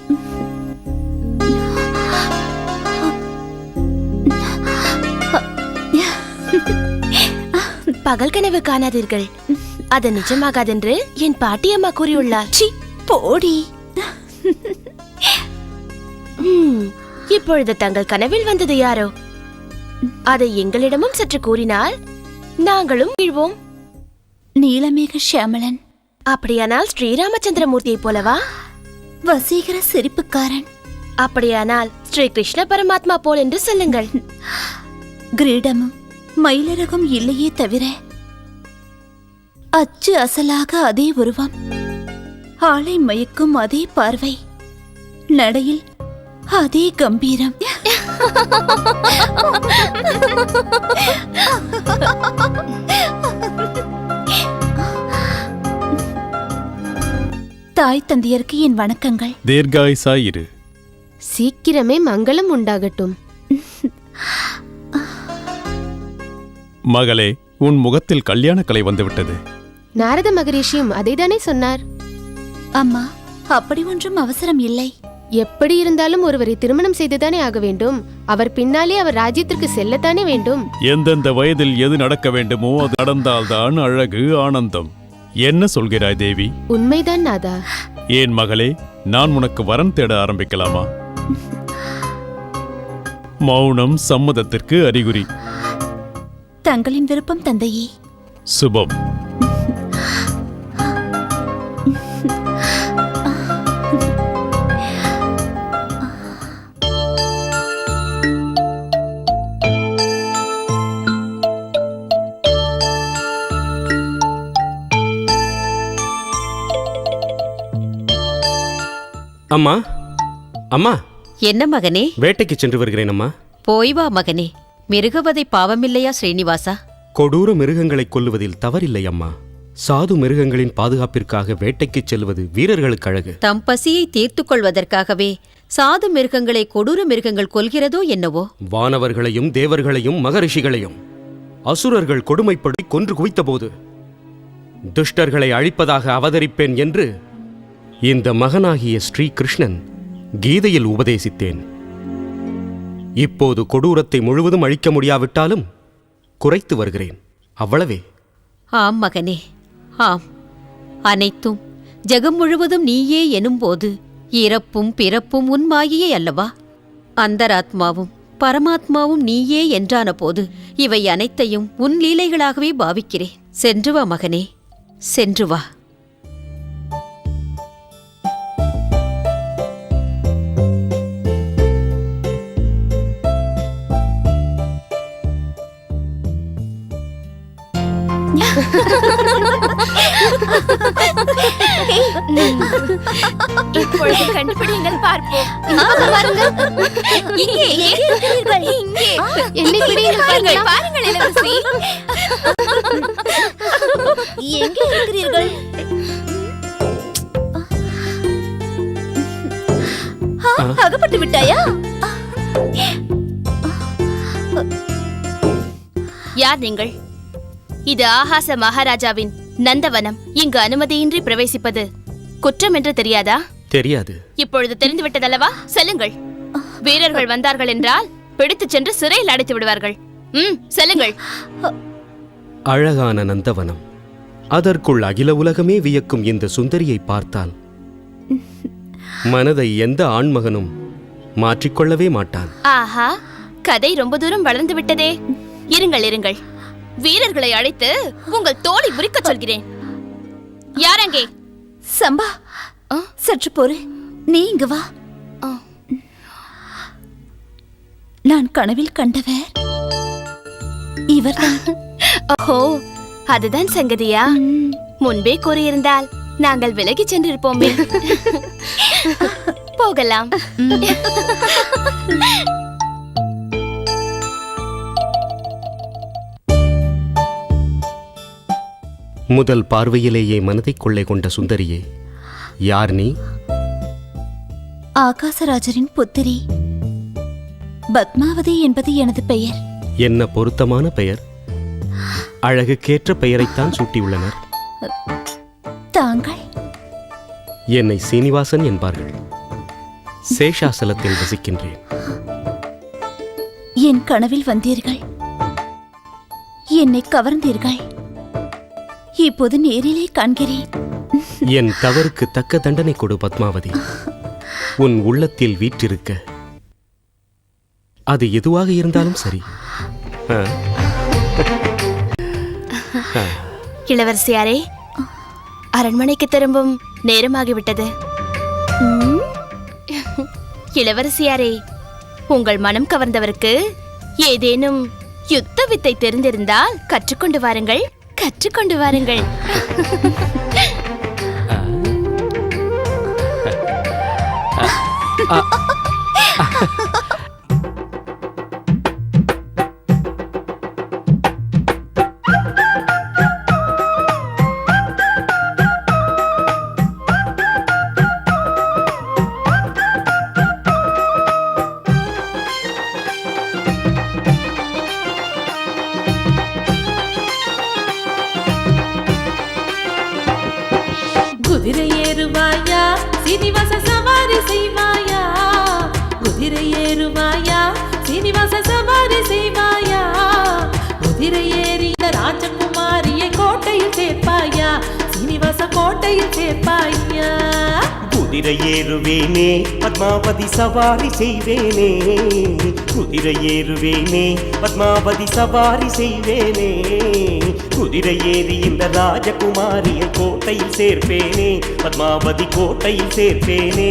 பகல் கனவு காணாதீர்கள், அது நிஜமாகாதென்று என் பாட்டியம்மா கூறியுள்ளார். போடி. இப்பொழுது தங்கள் கனவில் வந்தது யாரோ? அதை எங்களிடமும் சற்று கூறினால் நாங்களும் வீழ்வோம். நீலமேக ஷியாமளன். அப்படியானால் ஸ்ரீராமச்சந்திரமூர்த்தியை போலவா? வசீகர சிரிப்புக்காரன். அப்படியானால் ஸ்ரீ கிருஷ்ண பரமாத்மா போல் என்று சொல்லுங்கள். கிரீடமும் மயிலரகம் இல்லையே தவிர அச்சு அசலாக அதே உருவம், ஆளை மயக்கும் அதே பார்வை, நடையில் அதே கம்பீரம். தாய் தந்தையருக்கு என் வணக்கங்கள். தீர்காயுசாயிரு. சீக்கிரமே மங்களம் உண்டாகட்டும். மகளே, உன் முகத்தில் கல்யாண கலை வந்துவிட்டது. நாரத மகரிஷியும் அதைதானே சொன்னார். அம்மா, அப்படி ஒன்றும் அவசரம் இல்லை. எப்படி இருந்தாலும் ஒருவரை திருமணம் செய்துதானே ஆக வேண்டும். அவர் பின்னாலே அவர் ராஜ்யத்திற்கு செல்லத்தானே வேண்டும். எந்தெந்த வயதில் எது நடக்க வேண்டுமோ அது நடந்தால்தான் அழகு, ஆனந்தம். என்ன சொல்கிறாய் தேவி? உண்மைதான் நாதா. ஏன் மகளே, நான் உனக்கு வரன் தேட ஆரம்பிக்கலாமா? மௌனம் சம்மதத்திற்கு அறிகுறி. தங்களின் விருப்பம் தந்தையே. சுபம். அம்மா, அம்மா. என்ன மகனே? வேட்டைக்கு சென்று வருகிறேன் அம்மா. போய் வா மகனே. மிருகவதை பாவமில்லையா ஸ்ரீனிவாசா? கொடூர மிருகங்களை கொல்லுவதில் தவறில்லை அம்மா. சாது மிருகங்களின் பாதுகாப்பிற்காக வேட்டைக்கு செல்வது வீரர்களுக்கு அழகு. தம் பசியை தீர்த்துக் கொள்வதற்காகவே சாது மிருகங்களை கொடூர மிருகங்கள் கொல்கிறதோ என்னவோ? வானவர்களையும் தேவர்களையும் மகரிஷிகளையும் அசுரர்கள் கொடுமைப்படி கொன்று குவித்தபோது துஷ்டர்களை அழிப்பதாக அவதரிப்பேன் என்று இந்த மகனாகிய ஸ்ரீ கிருஷ்ணன் கீதையில் உபதேசித்தேன். இப்போது கொடூரத்தை முழுவதும் அழிக்க முடியாவிட்டாலும் குறைத்து வருகிறேன், அவ்வளவே. ஆம் மகனே, ஆம். அனைத்தும் ஜெகம் முழுவதும் நீயே எனும்போது இறப்பும் பிறப்பும் உன் மாயையே அல்லவா? அந்தராத்மாவும் பரமாத்மாவும் நீயே என்றான போது இவை அனைத்தையும் உன் லீலைகளாகவே பாவிக்கிறேன். சென்று வா மகனே, சென்று வா. இப்பொழுது கண்டுபிடிங்கள், பார்ப்போம். இங்கே என்னை பிடிங்கள், பாருங்கள் இளவரசி. எங்கே இருக்கிறீர்கள்? அகப்பட்டு விட்டாயா? யார் நீங்கள்? இது ஆகாச மகாராஜாவின் நந்தவனம். இங்கு அனுமதியின்றி பிரவேசிப்பது குற்றம் என்று தெரியாதா? தெரியாது. இப்பொழுது தெரிந்துவிட்டதல்லவா? சொல்லுங்கள். வீரர்கள் வந்தார்கள் என்றால் பிடித்துச் சென்று சிறையில் அடைத்து விடுவார்கள். செல்லுங்கள். அழகான நந்தவனம். அதற்குள் அகில உலகமே வியக்கும் இந்த சுந்தரியை பார்த்தால் மனதை எந்த ஆண்மகனும் மாற்றிக்கொள்ளவே மாட்டான். ஆஹா, கதை ரொம்ப தூரம் வளர்ந்து விட்டதே. இருங்கள் இருங்கள், வீரர்களை அழைத்து உங்கள் தோலை உரிக்க சொல்கிறேன். யாரங்கே? சம்பா, சற்று பொறு. நீ இங்கு வா. நான் கனவில் கண்டவர் இவர்தான். ஓஹோ, அதுதான் சங்கதியா? முன்பே கூறியிருந்தால் நாங்கள் விலகி சென்றிருப்போமே. போகலாம். முதல் பார்வையிலேயே மனதை கொள்ளை கொண்ட சுந்தரியே, யார் நீ? ஆகாசராஜரின் புத்திரி பத்மாவதி என்பது எனது பெயர். என்ன பொருத்தமான பெயர். அழகுக்கேற்ற பெயரைத்தான் சூட்டியுள்ளனர். தாங்கள்? என்னை சீனிவாசன் என்பார்கள். சேஷாசலத்தில் வசிக்கின்றேன். என் கனவில் வந்தீர்கள், என்னை கவர்ந்தீர்கள். இப்போது நேரிலே காண்கிறேன். என் தவறுக்கு தக்க தண்டனை கொடு பத்மாவதி. உன் உள்ளத்தில் வீற்றிருக்க அது எதுவாக இருந்தாலும் சரி. இளவரசியாரே, அரண்மனைக்கு திரும்பும் நேரமாகிவிட்டது. இளவரசியாரே, உங்கள் மனம் கவர்ந்தவருக்கு ஏதேனும் யுத்த வித்தை தெரிந்திருந்தால் கற்றுக்கொண்டு வாருங்கள், கற்றுக்கொண்டு வாருங்கள். குதிரை ஏறுவாயா சீனிவாச சவாரி செய்வாயா, குதிரை ஏறுவாயா சீனிவாச சவாரி செய்வாயா, குதிரை ஏறி இந்த ராஜகுமாரியை கோட்டையில் சேர்ப்பாயா, சீனிவாச கோட்டையில் சேர்ப்பாயா. குதிரை ஏறுவேனே பத்மாவதி சவாரி செய்வேனே, குதிரை ஏறுவேனே பத்மாவதி சவாரி செய்வேனே, குதிரை ஏறி இந்த ராஜகுமாரியை கோட்டையில் சேர்ப்பேனே, பத்மாவதி கோட்டையில் சேர்ப்பேனே.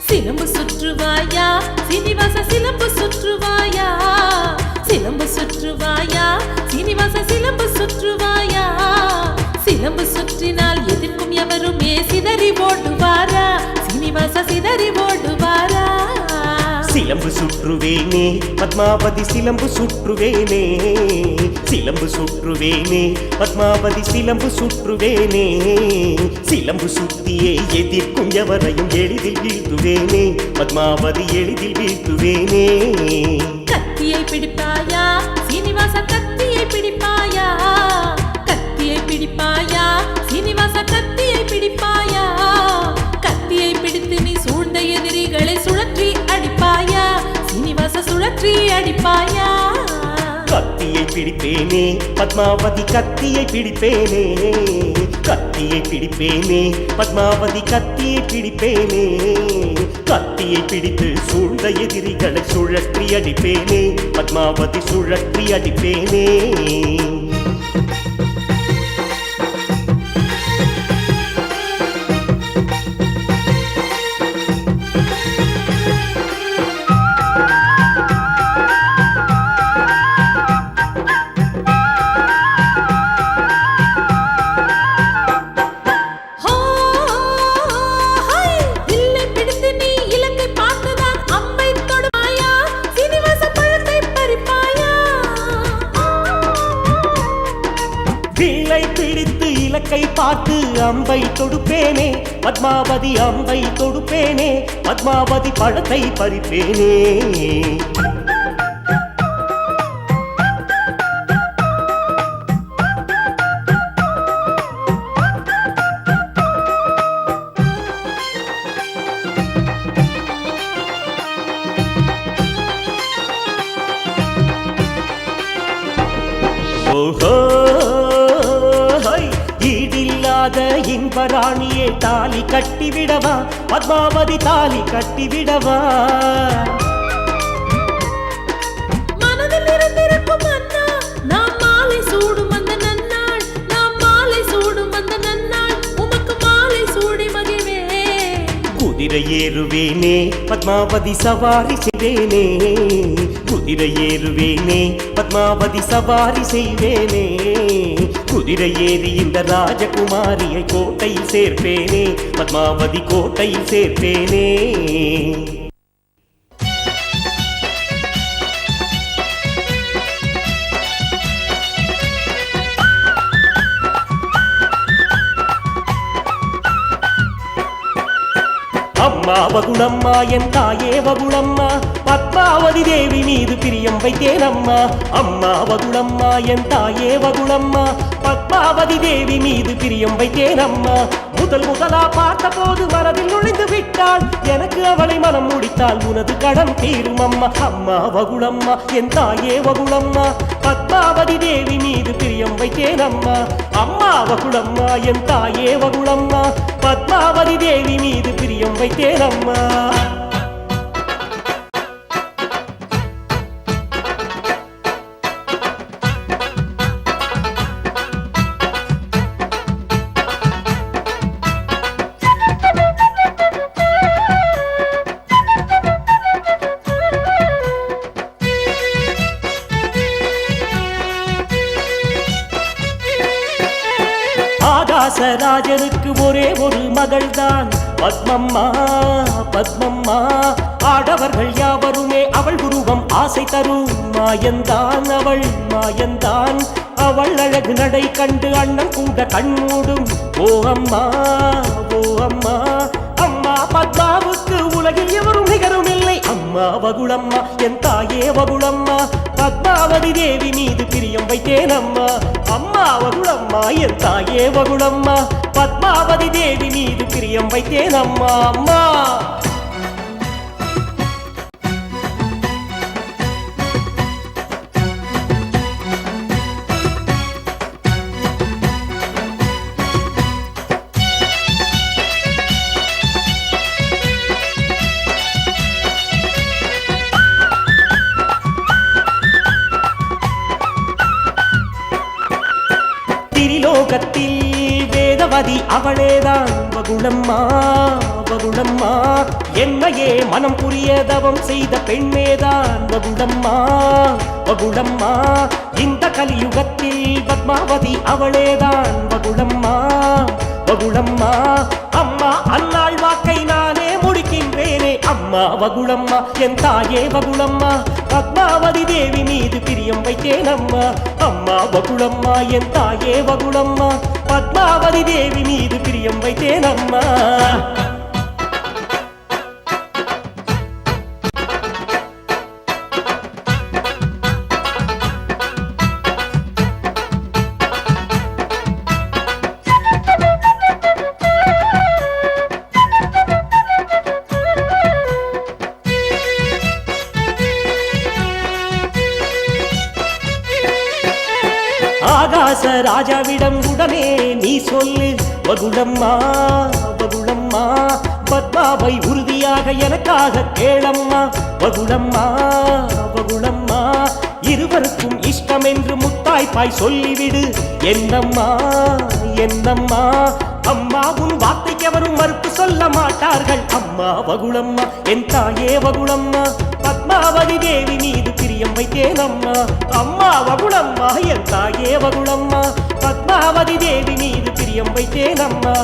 சிலம்பு சுற்றுவாயா சீனிவாச சிலம்பு சுற்றுவாயா, சிலம்பு சுற்றுவாயா சீனிவாச சிலம்பு சுற்றுவாயா, சிலம்பு சுற்றினால் எதிர்க்கும் எவருமே சிதறி ஓடுவாரா, சீனிவாச சிதறி ஓடுவாரா. சிலம்பு சுற்றுவேனே பத்மாவதி சிலம்பு சுற்றுவேனே, சிலம்பு சுற்றுவேனே பத்மாவதி சிலம்பு சுற்றுவேனே, சிலம்பு சுத்தியே எதிர்க்கும் எவரையும் எளிதில் வீழ்த்துவேனே, பத்மாவதி எளிதில் வீழ்த்துவேனே. கத்தியை பிடிப்பாயா சீனிவாச கத்தியை பிடிப்பாயா, கத்தியை பிடிப்பாயா சீனிவாச கத்தியை பிடிப்பாயா, கத்தியை பிடித்து நீ சூழ்ந்த எதிரிகளை சுழற்றி அடிப்பாயா, சீனிவாச சுழற்றி அடிப்பாயா. கத்தியை பிடிப்பேனே பத்மாவதி கத்தியை பிடிப்பேனே, கத்தியை பிடிப்பேனே பத்மாவதி கத்தியை பிடிப்பேனே, கத்தியை பிடித்து சூழ்ந்த எதிரிகளை சுழற்றி அடிப்பேனே, பத்மாவதி சுழற்றி அடிப்பேனே. பிடித்து இலக்கை பார்த்து அம்பை தொடுப்பேனே, பத்மாவதி அம்பை தொடுப்பேனே, பத்மாவதி பழத்தை பறிப்பேனே. ஓஹோ ஈடில்லாத இன்பராணியே தாலி கட்டிவிடவா பத்மாவதி தாலி கட்டிவிடவா மனதில் இருந்திருக்கும் அண்ணா நாம் மாலை சூடும் அந்த நன்னாள் நாம் மாலை சூடும் அந்த நன்னாள் உமக்கு மாலை சூடி மகிழ்வே குதிரை ஏறுவேனே பத்மாவதி சவாரி செய்வேனே குதிரை ஏறுவேனே பத்மாவதி சவாரி செய்வேனே குதிரை ஏறி இந்த ராஜகுமாரியை கோட்டையில் சேர்ப்பேனே பத்மாவதி கோட்டையில் சேர்ப்பேனே அம்மா வகுளம்மா என் தாயே வகுளம்மா பத்மாவதி தேவி மீது பிரியம் வைத்தேன் அம்மா அம்மா வகுளம்மா என் தாயே வகுளம்மா பத்மாவதி தேவி மீது பிரியம் வைத்தேன் அம்மா முதலா பார்த்த போது மனதில் நுழைந்து விட்டாள் எனக்கு அவளை மனம் முடித்தால் உனது கடன் தீரும் அம்மா அம்மா வகுளம்மா என் தாயே வகுளம்மா பத்மாவதி தேவி மீது பிரியம் வைத்தேன் அம்மா அம்மா வகுளம்மா என் தாயே வகுளம்மா பத்மாவதி தேவி மீது பிரியம் வைத்தேன் அம்மா ராஜனுக்கு ஒரே ஒரு மகள்தான் பத்மம்மா பத்மம்மா ஆடவர்கள் யாவருமே அவள் உருவம் ஆசை தரும் மாயந்தான் அவள் மாயந்தான் அவள் அழகு நடை கண்டு அண்ணன் கூட கண்மூடும் ஓ அம்மா ஓ அம்மா அம்மா பத்மாவுக்கு உலகில் எவரும் நிகரும் இல்லை அம்மா வகுளம்மா என் தாயே வகுளம்மா பத்மாவதி தேவி மீது பிரியம் வைத்தேன் அம்மா அம்மா வகுளம்மா என் தாயே வகுளம்மா பத்மாவதி தேவி மீது பிரியம் வைத்தேன் அம்மா அம்மா திரிலோகத்தில் வேதவதி அவளேதான் வகுளம்மா வகுளம்மா என்னையே மனம் புரிய தவம் செய்த பெண்ணேதான் வகுளம்மா வகுளம்மா இந்த கலியுகத்தில் பத்மாவதி அவளேதான் வகுளம்மா வகுளம்மா அம்மா அன்னாள் வாக்கை நானே முடிக்கின்றேனே அம்மா வகுளம்மா என் தாயே வகுளம்மா பத்மாவதி தேவி மீது பிரியம் வைத்தேன் அம்மா அம்மா வகுளம்மா என் தாயே வகுளம்மா பத்மாவதி தேவி மீது பிரியம் வைத்தேன் அம்மா ஆகாச ராஜாவிடம் உடனே நீ சொல்லு வகுளம்மா வகுளம்மா பத்மாவை உறுதியாக எனக்காக கேளம்மா வகுளம்மா வகுளம்மா இருவருக்கும் இஷ்டம் என்று முத்தாய்ப்பாய் சொல்லிவிடு என்னம்மா என்னம்மா அம்மா உன் வார்த்தைக்கு எவரும் மறுப்பு சொல்ல மாட்டார்கள் அம்மா வகுளம்மா என் தாயே வகுளம்மா பத்மாவதி தேவி மீது பிரியம் வைத்தேன் அம்மா அம்மா வகுளம்மா என் தாயே வகுளம்மா பத்மாவதி தேவி மீது பிரியம் வைத்தேன் அம்மா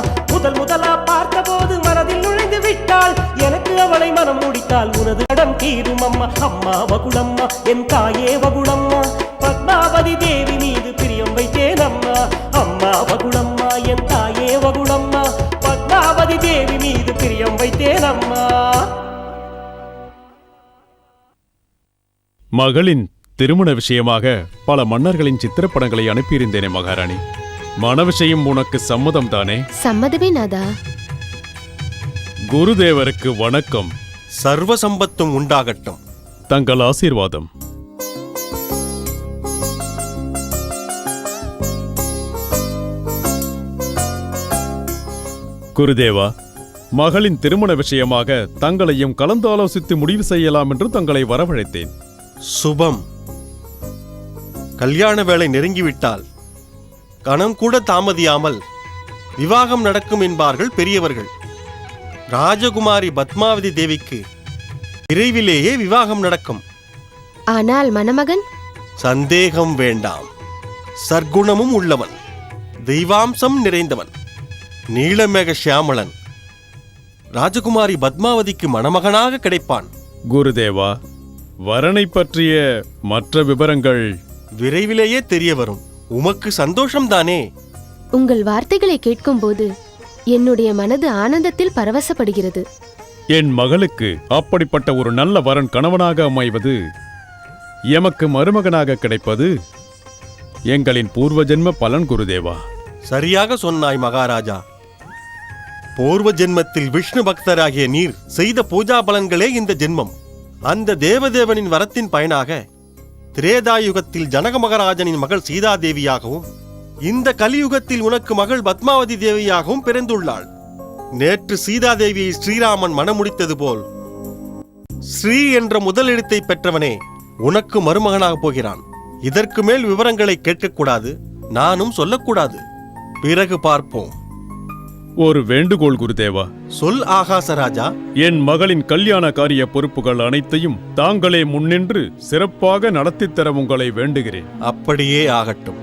முதலா பார்த்த போது மனதில் நுழைந்து விட்டாள் எனக்கு அவளை மனம் முடித்தால் உனது கடன் தீரும் அம்மா அம்மா வகுளம்மா என் தாயே வகுளம்மா பத்மாவதி தேவி மீது பிரியம் வைத்தேன் அம்மா அம்மா வகுளம்மா என் தாயே வகுளம்மா பத்மாவதி தேவி மீது பிரியம் வைத்தேன் அம்மா மகளின் திருமண விஷயமாக பல மன்னர்களின் சித்திரப்படங்களை அனுப்பியிருந்தேனே மகாராணி. மன விஷயம் உனக்கு சம்மதம் தானே? சம்மதமே நாதா. குருதேவருக்கு வணக்கம். சர்வ சம்பத்தும் உண்டாகட்டும். தங்கள் ஆசீர்வாதம். குருதேவா, மகளின் திருமண விஷயமாக தங்களையும் கலந்து ஆலோசித்து முடிவு செய்யலாம் என்று தங்களை வரவழைத்தேன். சுபம். கல்யாண வேளை நெருங்கிவிட்டால் கணம் கூட தாமதியாமல் விவாகம் நடக்கும் என்பார்கள் பெரியவர்கள். ராஜகுமாரி பத்மாவதி தேவிக்கு விரைவிலேயே விவாகம் நடக்கும். ஆனால் மணமகன்? சந்தேகம் வேண்டாம். சர்க்குணமும் உள்ளவன், தெய்வாம்சம் நிறைந்தவன், நீலமேக சியாமளன் ராஜகுமாரி பத்மாவதிக்கு மணமகனாக கிடைப்பான். குருதேவா, வரனை பற்றிய மற்ற விவரங்கள் விரைவிலேயே தெரிய வரும். உமக்கு சந்தோஷம்தானே? உங்கள் வார்த்தைகளை கேட்கும்போது என்னுடைய மனது ஆனந்தத்தில் பரவசப்படுகிறது. என் மகளுக்கு அப்படிப்பட்ட ஒரு நல்ல வரன் கணவனாக அமைவது, எமக்கு மருமகனாக கிடைப்பது எங்களின் பூர்வ ஜென்ம பலன். குருதேவா, சரியாக சொன்னாய் மகாராஜா. பூர்வ ஜென்மத்தில் விஷ்ணு பக்தராகிய நீர் செய்த பூஜா பலன்களே இந்த ஜென்மம். அந்த தேவதேவனின் வரத்தின் பயனாக திரேதாயுகத்தில் ஜனக மகாராஜனின் மகள் சீதாதேவியாகவும், இந்த கலியுகத்தில் உனக்கு மகள் பத்மாவதி தேவியாகவும் பிறந்துள்ளாள். நேற்று சீதாதேவியை ஸ்ரீராமன் மணமுடித்தது போல் ஸ்ரீ என்ற முதல் எழுத்தை பெற்றவனே உனக்கு மருமகனாக போகிறான். இதற்கு மேல் விவரங்களை கேட்கக்கூடாது, நானும் சொல்லக்கூடாது. பிறகு பார்ப்போம். ஒரு வேண்டுகோள் குருதேவா. சொல் ஆகாசராஜா. என் மகளின் கல்யாண காரிய பொறுப்புகள் அனைத்தையும் தாங்களே முன்னின்று சிறப்பாக நடத்தித்தர உங்களை வேண்டுகிறேன். அப்படியே ஆகட்டும்.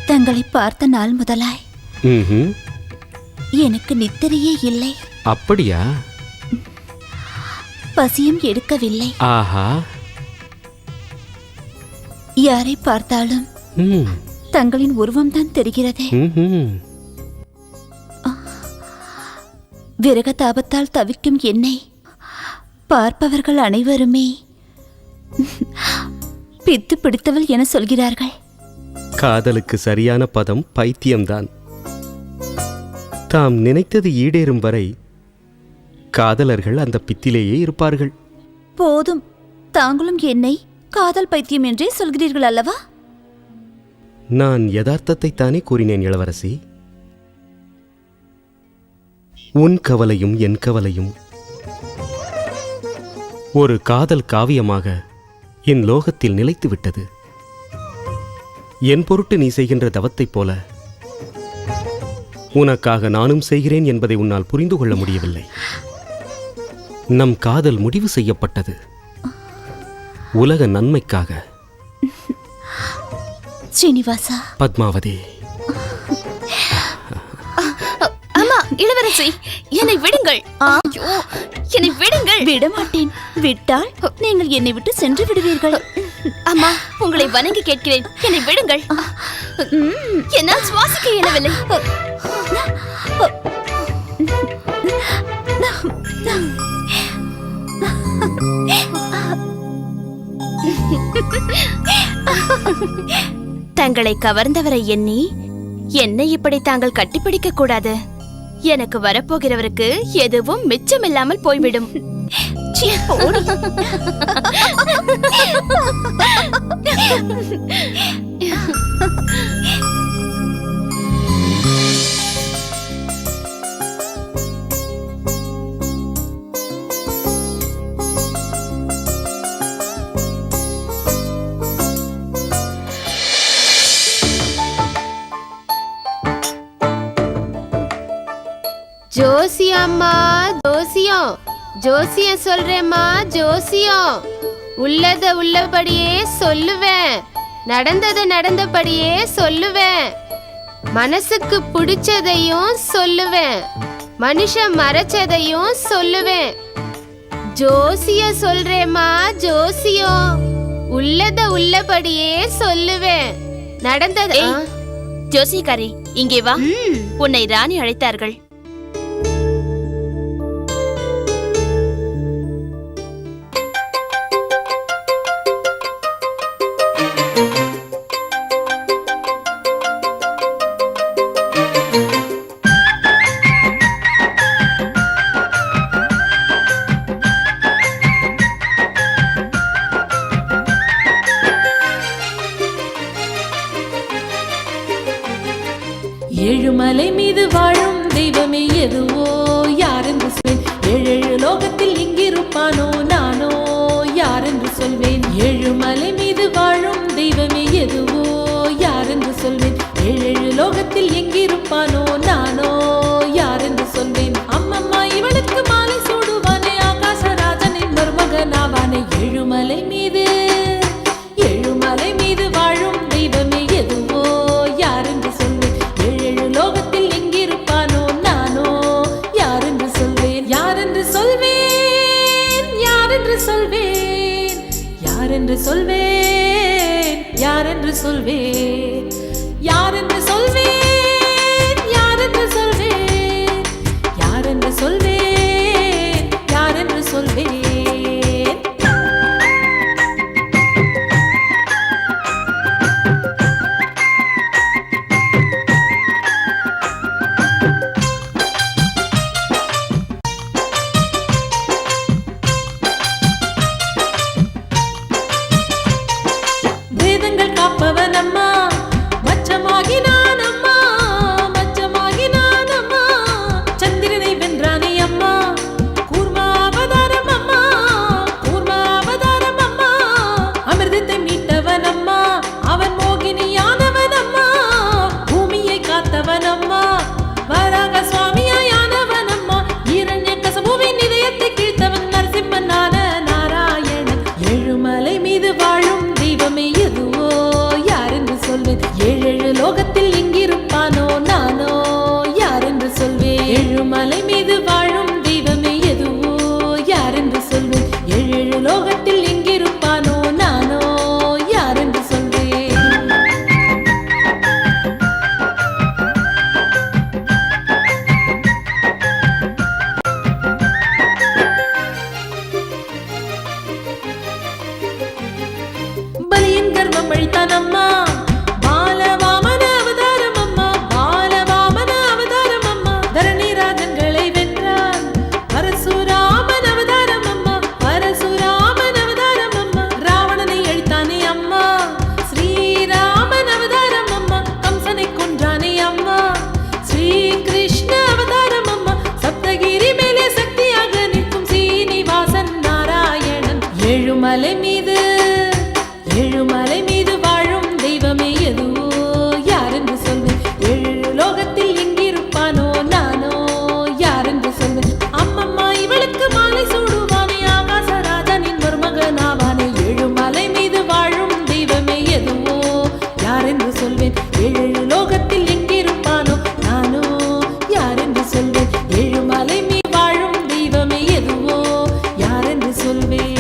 தங்களை பார்த்த நாள் முதலாய் எனக்கு நித்திரையே இல்லை. அப்படியா? பசியும் எடுக்கவில்லை. ஆஹா. யாரை பார்த்தாலும் தங்களின் உருவம்தான் தெரிகிறதே. விரக தாபத்தால் தவிக்கும் என்னை பார்ப்பவர்கள் அனைவருமே பித்து பிடித்தவள் என சொல்கிறார்கள். காதலுக்கு சரியான பதம் பைத்தியம்தான். தாம் நினைத்தது ஈடேறும் வரை காதலர்கள் அந்த பித்திலேயே இருப்பார்கள். போதும், தாங்களும் என்னை காதல் பைத்தியம் என்றே சொல்கிறீர்கள் அல்லவா? நான் யதார்த்தத்தை தானே கூறினேன் இளவரசி. உன் கவலையும் என் கவலையும் ஒரு காதல் காவியமாக என் லோகத்தில் நிலைத்து விட்டது. என் பொருட்டு நீ செய்கின்ற தவத்தைப் போல உனக்காக நானும் செய்கிறேன் என்பதை உன்னால் புரிந்து கொள்ள முடியவில்லை. நம் காதல் முடிவு செய்யப்பட்டது உலக நன்மைக்காக. ஸ்ரீனிவாசா. பத்மாவதி. அம்மா, இளவரசி, என்னை விடுங்கள். என்னை விடுங்கள். விடமாட்டேன். விட்டால் நீங்கள் என்னை விட்டு சென்று விடுவீர்கள். அம்மா, உங்களை வணங்கி கேட்கிறேன், என்னை விடுங்கள். என்னால் சுவாசிக்க இயலவில்லை. தங்களை கவர்ந்தவரை எண்ணி என்னை இப்படி தாங்கள் கட்டிப்பிடிக்க கூடாது. எனக்கு வரப்போகிறவருக்கு எதுவும் மிச்சமில்லாமல் போய்விடும். ஜோசியம்மா, ஜோசியம், ஜோசியம் சொல்றேம்மா, ஜோசியம். உள்ளத உள்ளபடியே சொல்லுவேன், நடந்ததை நடந்தபடியே சொல்லுவேன், மனசுக்கு பிடிச்சதையும் சொல்லுவேன், மனுஷன் மறைச்சதையும் சொல்லுவேன். ஜோசியம் சொல்றேம்மா, ஜோசியம். உள்ளத உள்ளபடியே சொல்லுவேன், நடந்தது. ஜோசியக்காரி, இங்கே வா. உன்னை ராணி அழைத்தார்கள். ஏழுமலை மீது வாழும் தெய்வமே எதுவோ யாரென்று சொல்வேன், ஏழேழு லோகத்தில் எங்கிருப்பானோ நானோ யாரென்று சொல்வேன். ஏழுமலை மீது வாழும் தெய்வமே எதுவோ யாரென்று சொல்வேன், ஏழேழு லோகத்தில் எங்கிருப்பானோ நானோ யாரென்று சொல்வேன். அம்மம்மா இவளுக்கு மாலை சூடுவானே, ஆகாசராஜனின் மருமகனாவானே. ஏழுமலை மீது வாழும் தெய்வமே எதுவோ யாரென்று சொல்வேன், ஏழு லோகத்தில் எங்கிருப்பானோ நானோ யாரென்று சொல்வேன். யாரென்று சொல்வேன், யாரென்று சொல்வேன், யாரென்று சொல்வேன், யாரென்று சொல்வேன், யாரென்று சொல்வேன், யாரென்று சொல்வேன், யாரென்று சொல்வேன், யாரென்று சொல்வேன். ஏழுமலை மீது வாழும் தெய்வமே எதுவோ யாரென்று சொல்வேன், ஏழு லோகத்தில் எங்கிருப்பானோ நானோ யாரென்று சொல்வேன். அம்மம்மா இவளுக்கு மாலை சூடுவானே, ஆகாசராஜனின் மருமகனாவானே. ஏழுமலை மீது வாழும் தெய்வமே எதுவோ யாரென்று சொல்வேன், ஏழு லோகத்தில் எங்கிருப்பானோ நானோ யாரென்று சொல்வேன். ஏழுமலை மீது வாழும் தெய்வமே எதுவோ யாரென்று சொல்வேன்.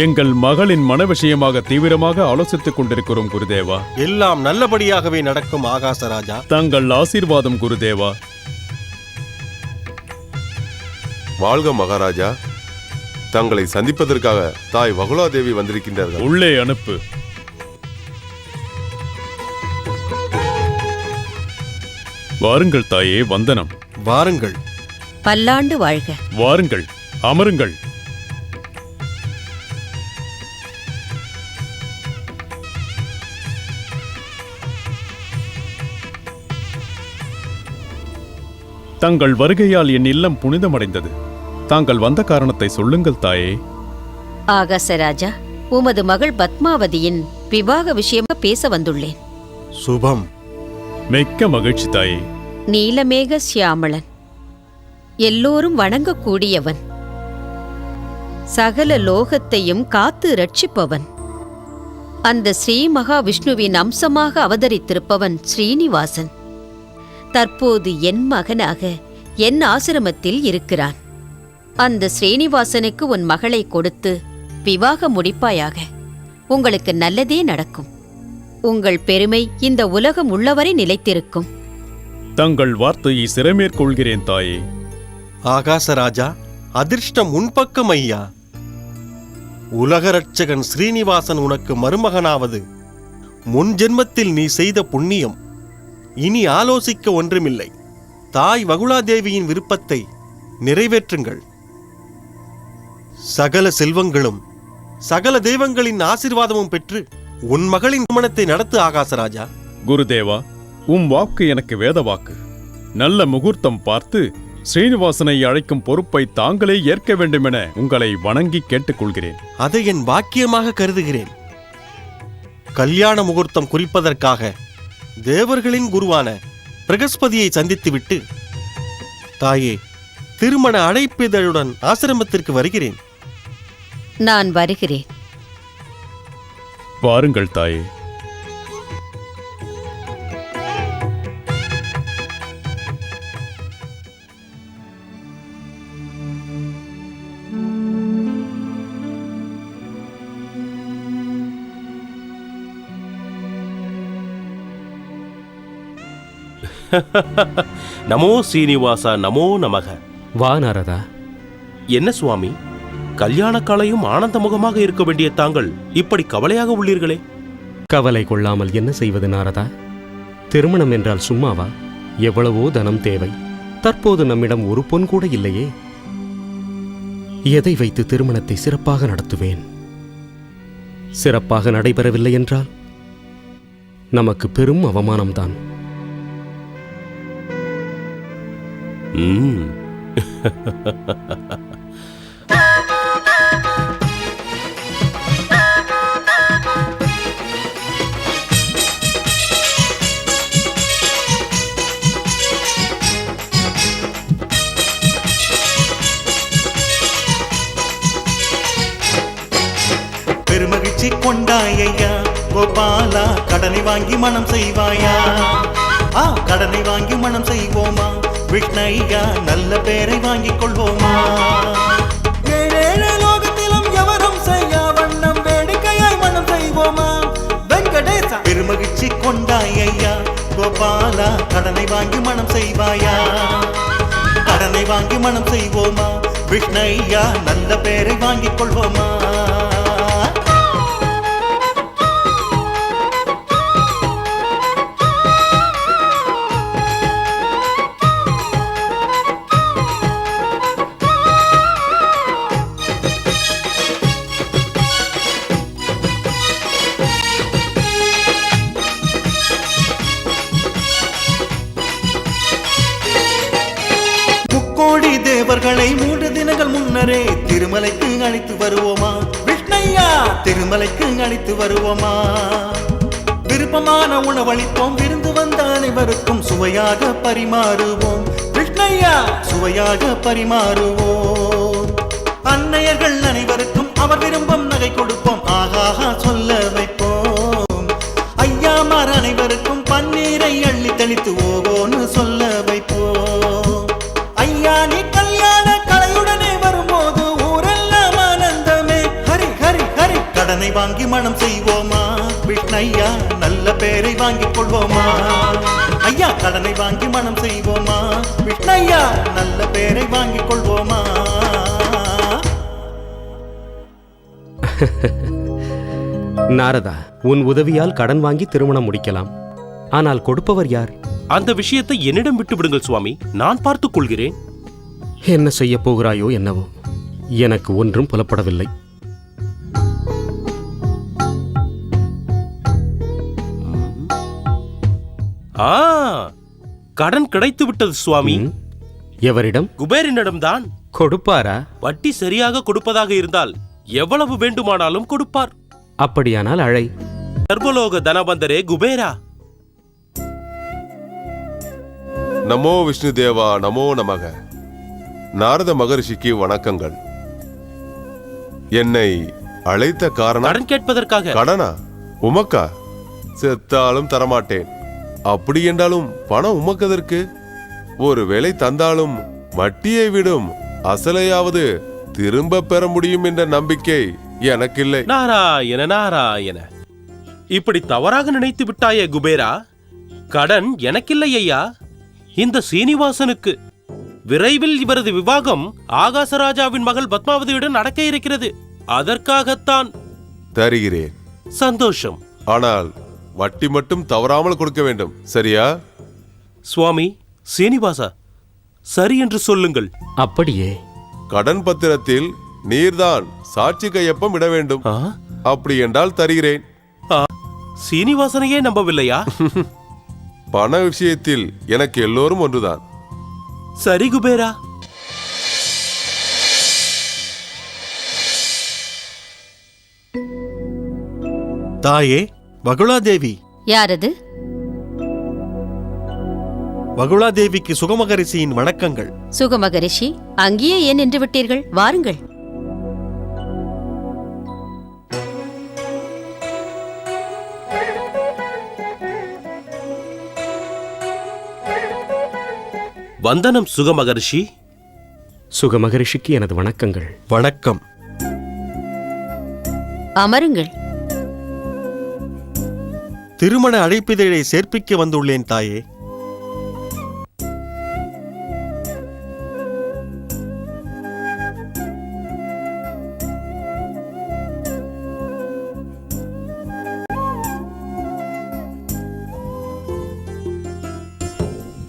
எங்கள் மகளின் மன விஷயமாக தீவிரமாக ஆலோசித்துக் கொண்டிருக்கிறோம் குருதேவா. எல்லாம் நல்லபடியாகவே நடக்கும் ஆகாசராஜா. தங்கள் ஆசீர்வாதம் குருதேவா. வாழ்க மகாராஜா. தங்களை சந்திப்பதற்காக தாய் வகுலாதேவி வந்திருக்கின்றார்கள். உள்ளே அனுப்பு. வாருங்கள் தாயே, வந்தனம். வாருங்கள். பல்லாண்டு வாழ்க. வாருங்கள், அமருங்கள். தங்கள் வருகையால் என் இல்லம் புனிதமடைந்தது. தாங்கள் வந்த காரணத்தை சொல்லுங்கள் தாயே. ஆகாசராஜா, உமது மகள் பத்மாவதியின் விவாக விஷயமா பேச வந்துள்ளேன். சுபம். மிக்க மகிழ்ச்சி தாயே. நீலமேக சியாமளன், எல்லோரும் வணங்கக்கூடியவன், சகல லோகத்தையும் காத்து ரட்சிப்பவன், அந்த ஸ்ரீ மகாவிஷ்ணுவின் அம்சமாக அவதரித்திருப்பவன் ஸ்ரீனிவாசன் தற்போது என் மகனாக என் ஆசிரமத்தில் இருக்கிறான். அந்த ஸ்ரீனிவாசனுக்கு உன் மகளை கொடுத்து விவாக முடிப்பாயாக. உங்களுக்கு நல்லதே நடக்கும். உங்கள் பெருமை இந்த உலகம் உள்ளவரை நிலைத்திருக்கும். தங்கள் வார்த்தையை சிறமேற்கொள்கிறேன் தாயே. ஆகாசராஜா, அதிர்ஷ்டம் உன்பக்கம் ஐயா. உலக ரட்சகன் ஸ்ரீனிவாசன் உனக்கு மருமகனாவது முன் ஜென்மத்தில் நீ செய்த புண்ணியம். இனி ஆலோசிக்க ஒன்றுமில்லை. தாய் வகுளாதேவியின் விருப்பத்தை நிறைவேற்றுங்கள். சகல செல்வங்களும் சகல தெய்வங்களின் ஆசீர்வாதமும் பெற்று உன் மகளின் திருமணத்தை நடத்து ஆகாசராஜா. குருதேவா, வாக்கு எனக்கு வேத வாக்கு. நல்ல முகூர்த்தம் பார்த்து ஸ்ரீனிவாசனை அழைக்கும் பொறுப்பை தாங்களே ஏற்க வேண்டுமென உங்களை வணங்கி கேட்டுக்கொள்கிறேன். அதை என் பாக்கியமாக கருதுகிறேன். கல்யாண முகூர்த்தம் குறிப்பதற்காக தேவர்களின் குருவான பிரகஸ்பதியை சந்தித்துவிட்டு தாயே, திருமண அழைப்பிதழுடன் ஆசிரமத்திற்கு வருகிறேன். நான் வருகிறேன். வாருங்கள் தாயே. நமோ சீனிவாசா, நமோ நமக. வா நாரதா. என்ன சுவாமி, கல்யாண காலையும் ஆனந்த முகமாக இருக்க வேண்டிய தாங்கள் இப்படி கவலையாக உள்ளீர்களே? கவலை கொள்ளாமல் என்ன செய்வது நாரதா? திருமணம் என்றால் சும்மாவா? எவ்வளவோ தனம் தேவை. தற்போது நம்மிடம் ஒரு பொன் கூட இல்லையே. எதை வைத்து திருமணத்தை சிறப்பாக நடத்துவேன்? சிறப்பாக நடைபெறவில்லை என்றால் நமக்கு பெரும் அவமானம்தான். பெருமகிழ்ச்சி கொண்டாயா கோபாலா, கடனை வாங்கி மனம் செய்வாயா? கடனை வாங்கி மனம் செய்வோமா விஷ்ணையா, நல்ல பேரை வாங்கிக் கொள்வோமா? ஏழேழு லோகத்திலும் எவரும் செய்யா வண்ணம் வேடிக்கையாய் மனம் செய்வோமா வெங்கடேசா? பெருமகிழ்ச்சி கொண்டாயா கோபாலா, கடனை வாங்கி மனம் செய்வாயா? கடனை வாங்கி மனம் செய்வோமா விஷ்ணையா, நல்ல பேரை வாங்கிக் கொள்வோமா? கோடி தேவர்களை 3 தினங்கள் முன்னரே திருமலைக்கு அழைத்து வருவோமா விஷ்ணையா? திருமலைக்கு அழைத்து வருவோமா? விருப்பமான உணவளிப்போம், விருந்து வந்த அனைவருக்கும் சுவையாக பரிமாறுவோம் விஷ்ணையா, சுவையாக பரிமாறுவோம். அன்னையர்கள் அனைவருக்கும் அவர் விரும்பும் நகை கொடுப்போம், ஆகாகா சொல்ல வைப்போம். ஐயாமார் அனைவருக்கும் பன்னீரை அள்ளி தெளித்து ஓவோன்னு சொல்ல வைப்போம். ஐயா, நீ கல்யாண கலையுடனே வரும்போது ஊரெல்லாம் ஆனந்தமே. ஹரி ஹரி ஹரி. கடனை வாங்கி மனம் செய்வோமா விஷ்ணையா, நல்ல பேரை வாங்கிக் கொள்வோமா? ஐயா, கடனை வாங்கி மனம் செய்வோமா விஷ்ணையா, நல்ல பேரை வாங்கிக் கொள்வோமா? நாரதா, உன் உதவியால் கடன் வாங்கி திருமணம் முடிக்கலாம். ஆனால் கொடுப்பவர் யார்? அந்த விஷயத்தை என்னிடம் விட்டு விடுங்கள் சுவாமி, நான் பார்த்துக் கொள்கிறேன். என்ன செய்ய போகிறாயோ என்னவோ, எனக்கு ஒன்றும் புலப்படவில்லை. கடன் கிடைத்து விட்டது சுவாமி. எவரிடம்? குபேரனிடம்தான். கொடுப்பாரா? வட்டி சரியாக கொடுப்பதாக இருந்தால் எவ்வளவு வேண்டுமானாலும் கொடுப்பார். அப்படியானால் அழை. சர்வலோக தனபந்தரே குபேரா. நமோ விஷ்ணு தேவா, நமோ நமக. நாரத மகரிஷிக்கு வணக்கங்கள். என்னை அழைத்த காரணம்? கடன் கேட்பதற்காக. கடனா? உமக்கா? செத்தாலும் தரமாட்டேன். அப்படி என்றாலும் பணம் உமக்கதற்கு? ஒருவேளை தந்தாலும் வட்டியை விடும் அசலையாவது திரும்ப பெற முடியும் என்ற நம்பிக்கை எனக்கில்லை. நாராயண நாராயண, இப்படி தவறாக நினைத்து விட்டாயே குபேரா. கடன் எனக்கில்லை ஐயா, இந்த சீனிவாசனுக்கு. விரைவில் இவரது விவாகம் ஆகாசராஜாவின் மகள் பத்மாவதியுடன் நடக்க இருக்கிறது. அதற்காகத்தான். தருகிறேன். சந்தோஷம். ஆனால் வட்டி மட்டும் தவறாமல் கொடுக்க வேண்டும், சரியா? சுவாமி சீனிவாசா, சரி என்று சொல்லுங்கள். அப்படியே. கடன் பத்திரத்தில் நீர்தான் சாட்சி கையொப்பம் இட வேண்டும். அப்படி என்றால் தருகிறேன். சீனிவாசனையே நம்பவில்லையா? பண விஷயத்தில் எனக்கு எல்லோரும் ஒன்றுதான். சரி குபேரா. தாயே, வகுளாதேவி. யாரது? வகுளாதேவிக்கு சுகமகரிஷியின் வணக்கங்கள். சுகமகரிஷி, அங்கேயே ஏன் நின்று விட்டீர்கள்? வாருங்கள். வந்தனம் சுகமகரிஷி. சுகமகரிஷிக்கு எனது வணக்கங்கள். வணக்கம். அமருங்கள். திருமண அழைப்பிதழை சேர்ப்பிக்க வந்துள்ளேன் தாயே.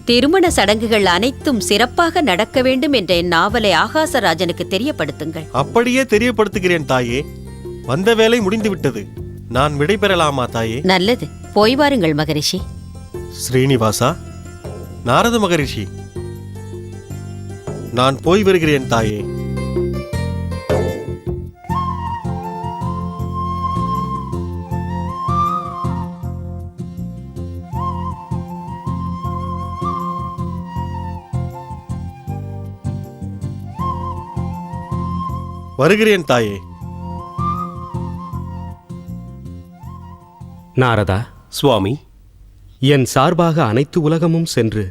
திருமண சடங்குகள் அனைத்தும் சிறப்பாக நடக்க வேண்டும் என்ற என் நாவலை ஆகாசராஜனுக்கு தெரியப்படுத்துங்கள். அப்படியே தெரியப்படுத்துகிறேன் தாயே. வந்த வேலை முடிந்துவிட்டது. நான் விடைபெறலாமா தாயே? நல்லது, போய் வாருங்கள் மகரிஷி. ஸ்ரீனிவாசா, நாரத மகரிஷி, நான் போய் வருகிறேன் தாயே. வருகிறேன் தாயே. நாரதா. சுவாமி, என் சார்பாக அனைத்து உலகமும் சென்று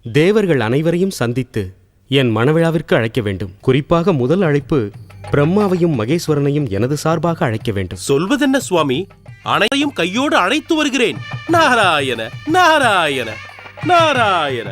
தேவர்கள் அனைவரையும் சந்தித்து என் மணவிழாவிற்கு அழைக்க வேண்டும். குறிப்பாக முதல் அழைப்பு பிரம்மாவையும் மகேஸ்வரனையும் எனது சார்பாக அழைக்க வேண்டும். சொல்வதென்ன சுவாமி? அனைத்தையும் கையோடு அழைத்து வருகிறேன். நாராயண நாராயண நாராயண.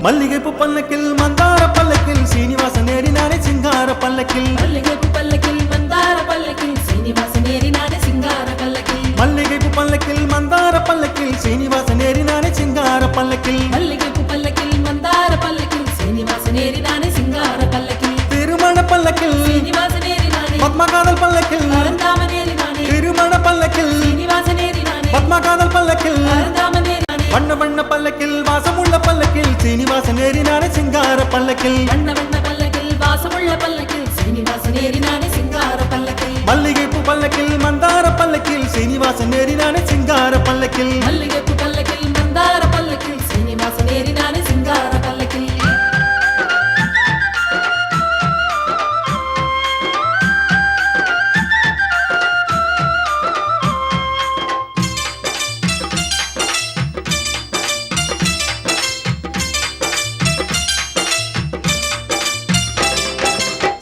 மல்லிகைப்பூ பல்லக்கில் மந்தார பல்லக்கில் சீனிவாசன் ஏறினானே சிங்கார பல்லக்கில். மல்லிகைப்பூ பல்லக்கில் மந்தார பல்லக்கில் சீனிவாசன் ஏறினானே சிங்கார பல்லக்கில். மல்லிகைப்பூ பல்லக்கில் மந்தார பல்லக்கில் சீனிவாசன் ஏறினானே சிங்கார பல்லக்கில். மல்லிகைப்பூ பல்லக்கில் மந்தார பல்லக்கில் சீனிவாசன் ஏறினானே சிங்கார பல்லக்கில். திருமண பல்லக்கில் சீனிவாசன் ஏறினானே பத்மகாதல் பல்லக்கில். அருந்தாமன் ஏறினானே திருமண பல்லக்கில் சீனிவாசன் ஏறினானே பத்மகாதல் பல்லக்கில். அருந்தாமன் ஏறினானே வண்ண வண்ண பல்லக்கில் வாசமுள்ள பல்லக்கில் சீனிவாசன் ஏறினானே சிங்கார பல்லக்கில். வண்ண வண்ண பல்லக்கில் வாசமுள்ள பல்லக்கில் சீனிவாசன் ஏறினானே சிங்கார பல்லக்கில். மல்லிகைப்பூ பல்லக்கில் மந்தார பல்லக்கில் சீனிவாசன் ஏறினானே சிங்கார பல்லக்கில். மல்லிகைப்பூ பல்லக்கில் மந்தார பல்லக்கில் சீனிவாசன் ஏறினானே சிங்கார பல்லக்கில்.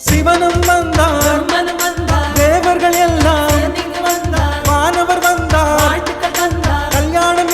சிவனும் வந்தார், தேவர்கள் எல்லாம் வானவர் வந்தார், கல்யாணம்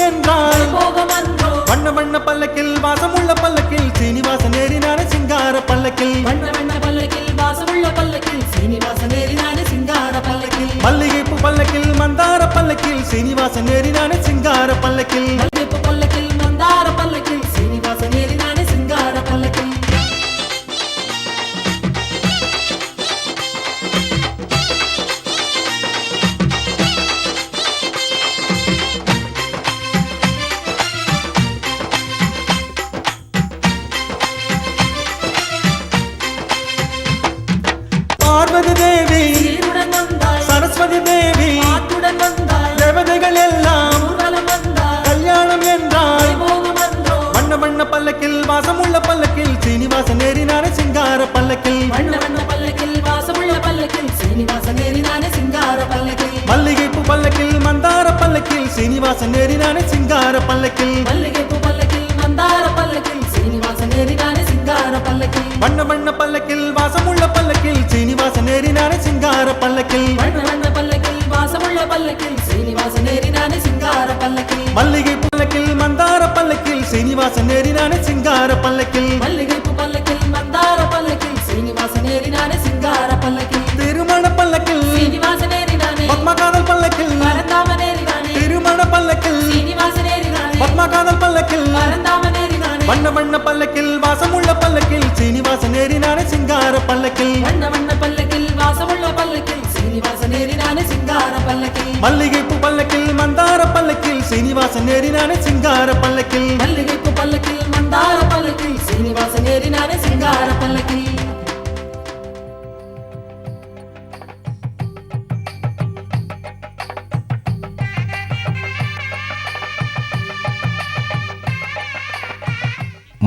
வண்ண வண்ண பல்லக்கில் வாசமுள்ள பல்லக்கில் சீனிவாசன் ஏறினானே சிங்கார பல்லக்கில் மல்லிகைப்பூ பல்லக்கில் மந்தார பல்லக்கில் சீனிவாசன் ஏறினானே சிங்கார பல்லக்கில் மல்லிகைப்பூ பல்லக்கில் மந்தார பல்லக்கில் சீனிவாசன் ஏறினானே சிங்கார பல்லக்கில் வண்ண வண்ண பல்லக்கில் வாசமுள்ள பல்லக்கில் சீனிவாசன் ஏறினானே சிங்கார பல்லக்கில் வண்ண வண்ண பல்லக்கில் வாசமுள்ள பல்லக்கில் சீனிவாசன் ஏறினானே சிங்கார பல்லக்கில் மல்லிகை பல்லக்கில் மந்தார பல்லக்கில் சீனிவாசன் ஏறினானே சிங்கார பல்லக்கில் மல்லிகைப்பூ பல்லக்கில் மந்தார பல்லக்கில் சீனிவாசன் ஏறினானே சிங்கார பல்லக்கில் திருமண பல்லக்கில் சீனிவாசன் ஏறினானே பத்மகாதல் பல்லக்கில் பரந்தாமன் ஏறினானே திருமண பல்லக்கில் சீனிவாசன் ஏறினானே பத்மகாதல் பல்லக்கில் பரந்தாமன் ஏறினானே வண்ண வண்ண பல்லக்கில் வாசமுள்ள பல்லக்கில் சீனிவாசன் ஏறினானே சிங்கார பல்லக்கில் வண்ண வண்ண பல்லக்கில் வாசமுள்ள பல்லக்கில் சீனிவாசன் ஏறினானே சிங்கார பல்லக்கில் மல்லிகைப்பூ பல்லக்கில் மந்தார பல்லக்கில் சீனிவாசன் ஏறினானே சிங்கார பல்லக்கில் மல்லிகைப்பூ பல்லக்கில் மந்தார பல்லக்கில் சீனிவாசன் ஏறினானே சிங்கார பல்லக்கில்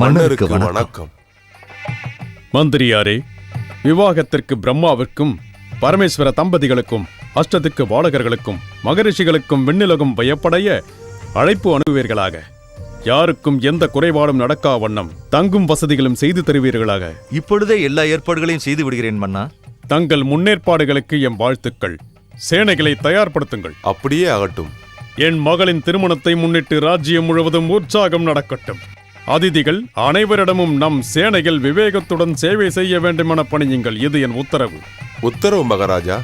மன்னருக்கு வணக்கம். மந்திரியாரே, விவாகத்திற்கு பிரம்மாவிற்கும் பரமேஸ்வர தம்பதிகளுக்கும் அஷ்டதிக்கு பாலகர்களுக்கும் மகரிஷிகளுக்கும் விண்ணுலகும் பயப்படைய அழைப்பு அனுப்புவீர்களாக. யாருக்கும் எந்த குறைபாடும் நடக்கா வண்ணம் தங்கும் வசதிகளும் செய்து தருவீர்களாக. இப்பொழுதே எல்லா ஏற்பாடுகளையும் செய்து விடுகிறேன் மன்னா. தங்கள் முன்னேற்பாடுகளுக்கு எம் வாழ்த்துக்கள். சேனைகளை தயார்படுத்துங்கள். அப்படியே ஆகட்டும். என் மகளின் திருமணத்தை முன்னிட்டு ராஜ்யம் முழுவதும் உற்சாகம் நடக்கட்டும். அதிதிகள் அனைவரிடமும் நம் சேனைகள் விவேகத்துடன் சேவை செய்ய வேண்டுமென பணியுங்கள். இது என் உத்தரவு. உத்தரவு மகாராஜா.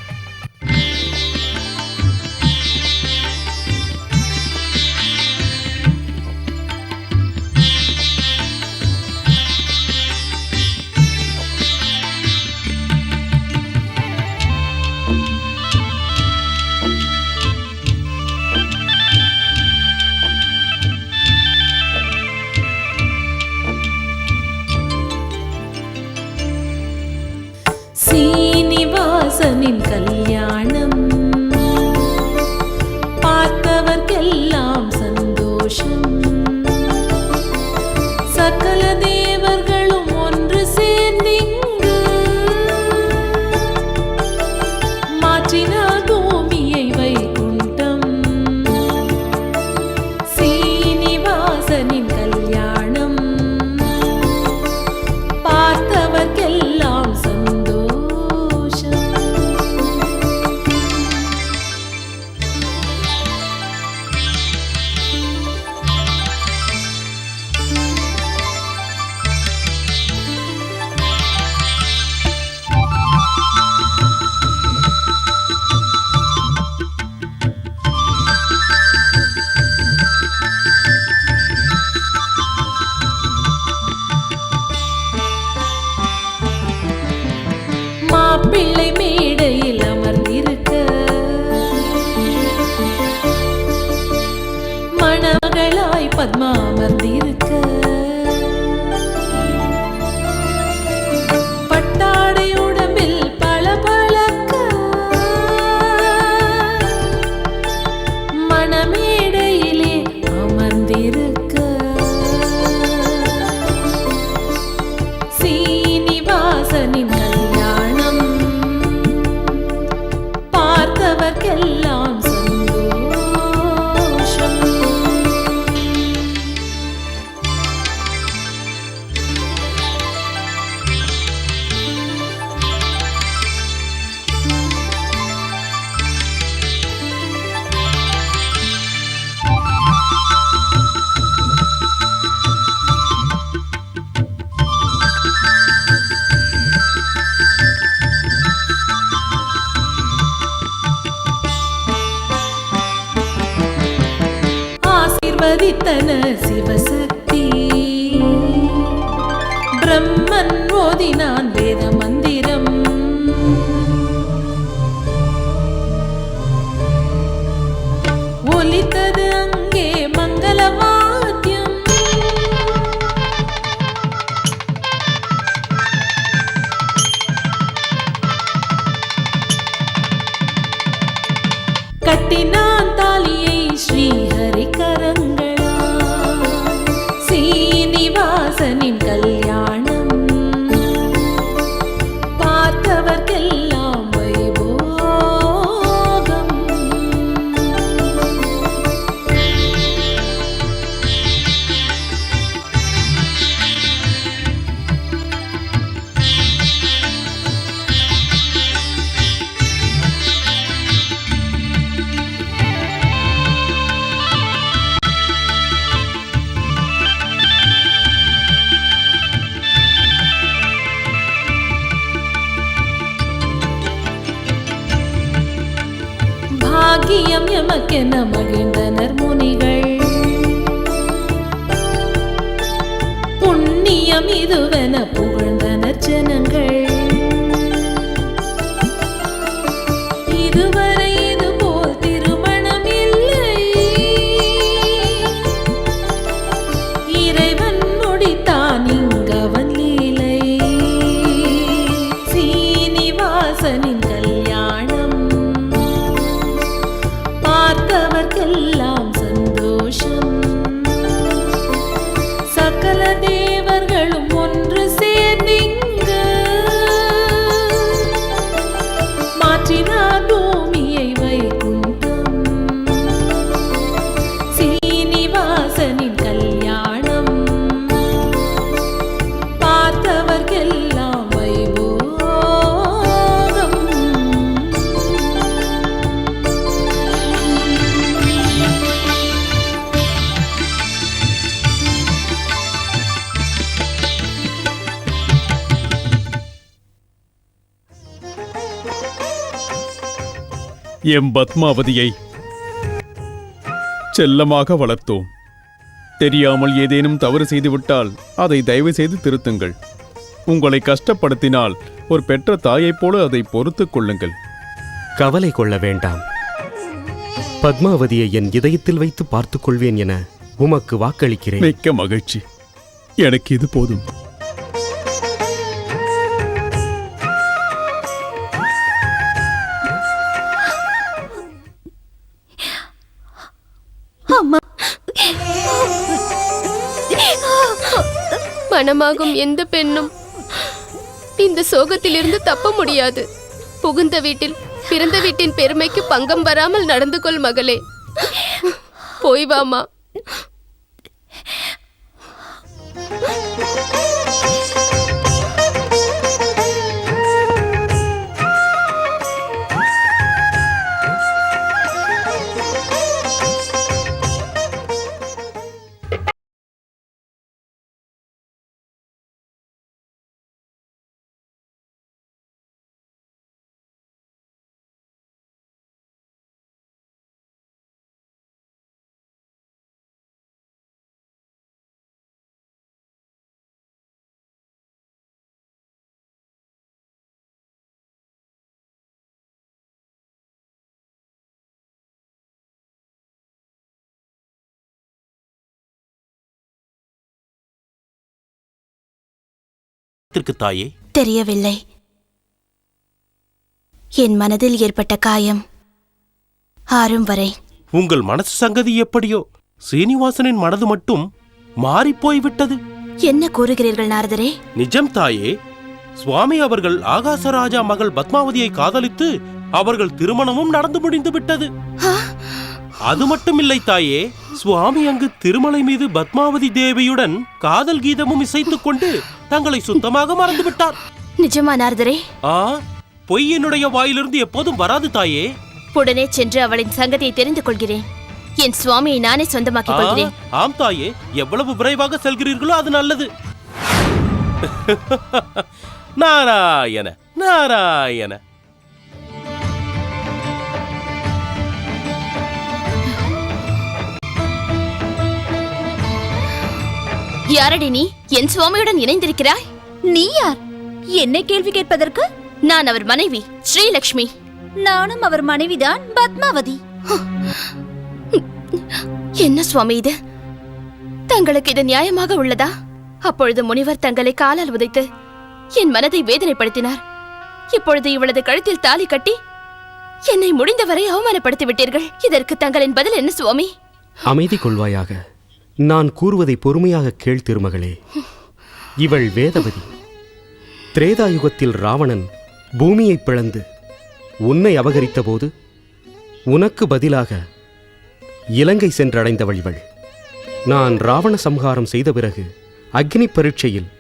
சீனிவாசனின் கல்யாணம் பார்த்தவர்க்கெல்லாம் சந்தோஷம். சகல தேவர்களும் ஒன்று சேர்ந்திங்கு மாற்றினார் பூமியை வைகுண்டம். சீனிவாசனின் கல்யாணம் பார்த்தவர்க்கெல்லாம் சந்தோஷம். மாப்பிள்ளை மேடையில் அமர்ந்திருக்க மணமகளாய் பத்மா அமர்ந்திருக்க பட்டாடை உடம்பில் பளபளக்க மணமேடையிலே அமர்ந்திருக்க சீனிவாசனின் கல்யாணம் பார்த்தவர்க்கெல்லாம் சந்தோஷம். ஆசீர்வதித்தன சிவசக்தி பிரம்மன் ஓதினான் வேத மந்திரம். ஒலித்தது அங்கே மங்கள வாத்தியம். கட்டினான் தாலியை ஸ்ரீஹரி கரங்களா. சீனிவாசனின் கல்யாணம் பாக்கியம் எமக்கென மகிழ்ந்தனர் முனிகள். புண்ணியம் இதுவென புகழ்ந்தனர் ஜனங்கள். இதுவரை இதுபோல் திருமணம் இல்லை, இறைவன் முடித்தான் இங்கவன் லீலை. சீனிவாசனின் கல்யாணம் பார்த்தவர்க்கெல்லாம் சந்தோஷம். சகல தேவர்களும் ஒன்று சேர்ந்திங்க மாற்றினார் பூமியை வைகுண்டம். சீனிவாசனின் கல்யாணம் பார்த்தவர்க்கெல்லாம் வைபோகம். எம் பத்மாவதியை செல்லமாக வளர்த்தோம். தெரியாமல் ஏதேனும் தவறு செய்துவிட்டால் அதை தயவு செய்து திருத்துங்கள். உங்களை கஷ்டப்படுத்தினால் ஒரு பெற்ற தாயைப் போல அதை பொறுத்துக் கொள்ளுங்கள். கவலை கொள்ள வேண்டாம். பத்மாவதியை என் இதயத்தில் வைத்து பார்த்துக் கொள்வேன் என உமக்கு வாக்களிக்கிறேன். மிக்க மகிழ்ச்சி. எனக்கு இது போதும். மணமாகும் எந்த பெண்ணும் இந்த சோகத்திலிருந்து தப்ப முடியாது. புகுந்த வீட்டில் பிறந்த வீட்டின் பெருமைக்கு பங்கம் வராமல் நடந்து கொள் மகளே. போய் வாமா. தாயே தெரியவில்லை. என் மனதில் ஏற்பட்ட காயம் ஆறும் வரை. உங்கள் மனசு சங்கதி எப்படியோ சீனிவாசனின் மனது மட்டும் மாறிப்போய்விட்டது. என்ன கூறுகிறீர்கள் நாரதரே? நிஜம் தாயே. சுவாமி அவர்கள் ஆகாசராஜா மகள் பத்மாவதியை காதலித்து அவர்கள் திருமணமும் நடந்து முடிந்து விட்டது. அது மட்டுமில்லை தாயே, சுவாமி அங்கு திருமலை மீது பத்மாவதி தேவியுடன் காதல் கீதமும் இசைத்துக் கொண்டு தங்களை சுத்தமாக மறந்து விட்டார். நிஜமா நாரதரே? பொய் என்னுடைய வாயிலிருந்து எப்போதும் வராது தாயே. உடனே சென்று அவளின் சங்கதியை தெரிந்து கொள்கிறேன். என் சுவாமியை நானே சொந்தமாக்கிக் கொள்கிறேன். ஆம் தாயே, எவ்வளவு விரைவாக செல்கிறீர்களோ அது நல்லது. நாராயண நாராயண. யாரடி நீ என் சுவாமியுடன் இணைந்திருக்கிறாய்? நீ யார் என்னை கேள்வி கேட்பதற்கு? நான் அவர் மனைவி ஸ்ரீலக்ஷ்மி. நானும் அவர் மனைவிதான் பத்மாவதி. என்ன சுவாமி இது? தங்களுக்கு இது நியாயமாக உள்ளதா? அப்பொழுது முனிவர் தங்களை காலால் உதைத்து என் மனதை வேதனைப்படுத்தினார். இப்பொழுது இவளது கழுத்தில் தாலி கட்டி என்னை முடிந்தவரை அவமானப்படுத்தி விட்டீர்கள். இதற்கு தங்களின் பதில் என்ன சுவாமி? அமைதி கொள்வாயாக. நான் கூறுவதை பொறுமையாக கேள் திருமகளே. இவள் வேதவதி. திரேதாயுகத்தில் ராவணன் பூமியை பிளந்து உன்னை அபகரித்த போது உனக்கு பதிலாக இலங்கை சென்றடைந்தவள் இவள். நான் ராவண சம்ஹாரம் செய்த பிறகு அக்னி பரீட்சையில்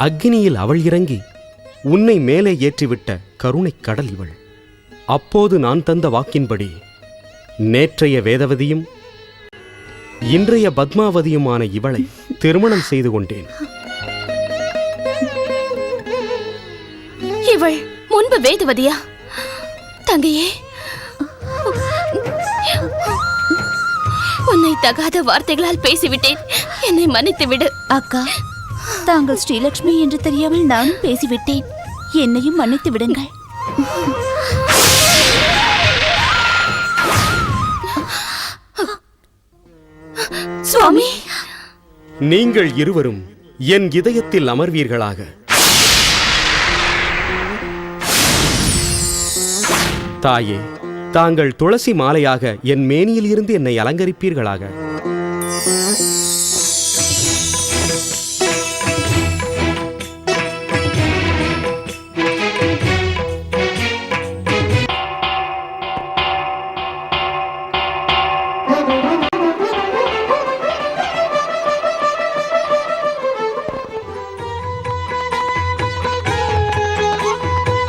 அக்னியில் அவள் இறங்கி உன்னை மேலே ஏற்றிவிட்ட கருணை கடல் இவள். அப்போது நான் தந்த வாக்கின்படி நேற்றைய வேதவதியும் இன்றைய பத்மாவதியுமான இவளை திருமணம் செய்து கொண்டேன். இவள் முன்பு வேதவதியா? தங்கையே, உன்னை தகாத வார்த்தைகளால் பேசிவிட்டேன். என்னை மன்னித்து விடு. அக்கா, தாங்கள் ஸ்ரீலக்ஷ்மி என்று தெரியாமல் நானும் பேசிவிட்டேன். என்னையும் மன்னித்து விடுங்கள். சுவாமி, நீங்கள் இருவரும் என் இதயத்தில் அமர்வீர்களாக. தாயே, தாங்கள் துளசி மாலையாக என் மேனியில் இருந்து என்னை அலங்கரிப்பீர்களாக.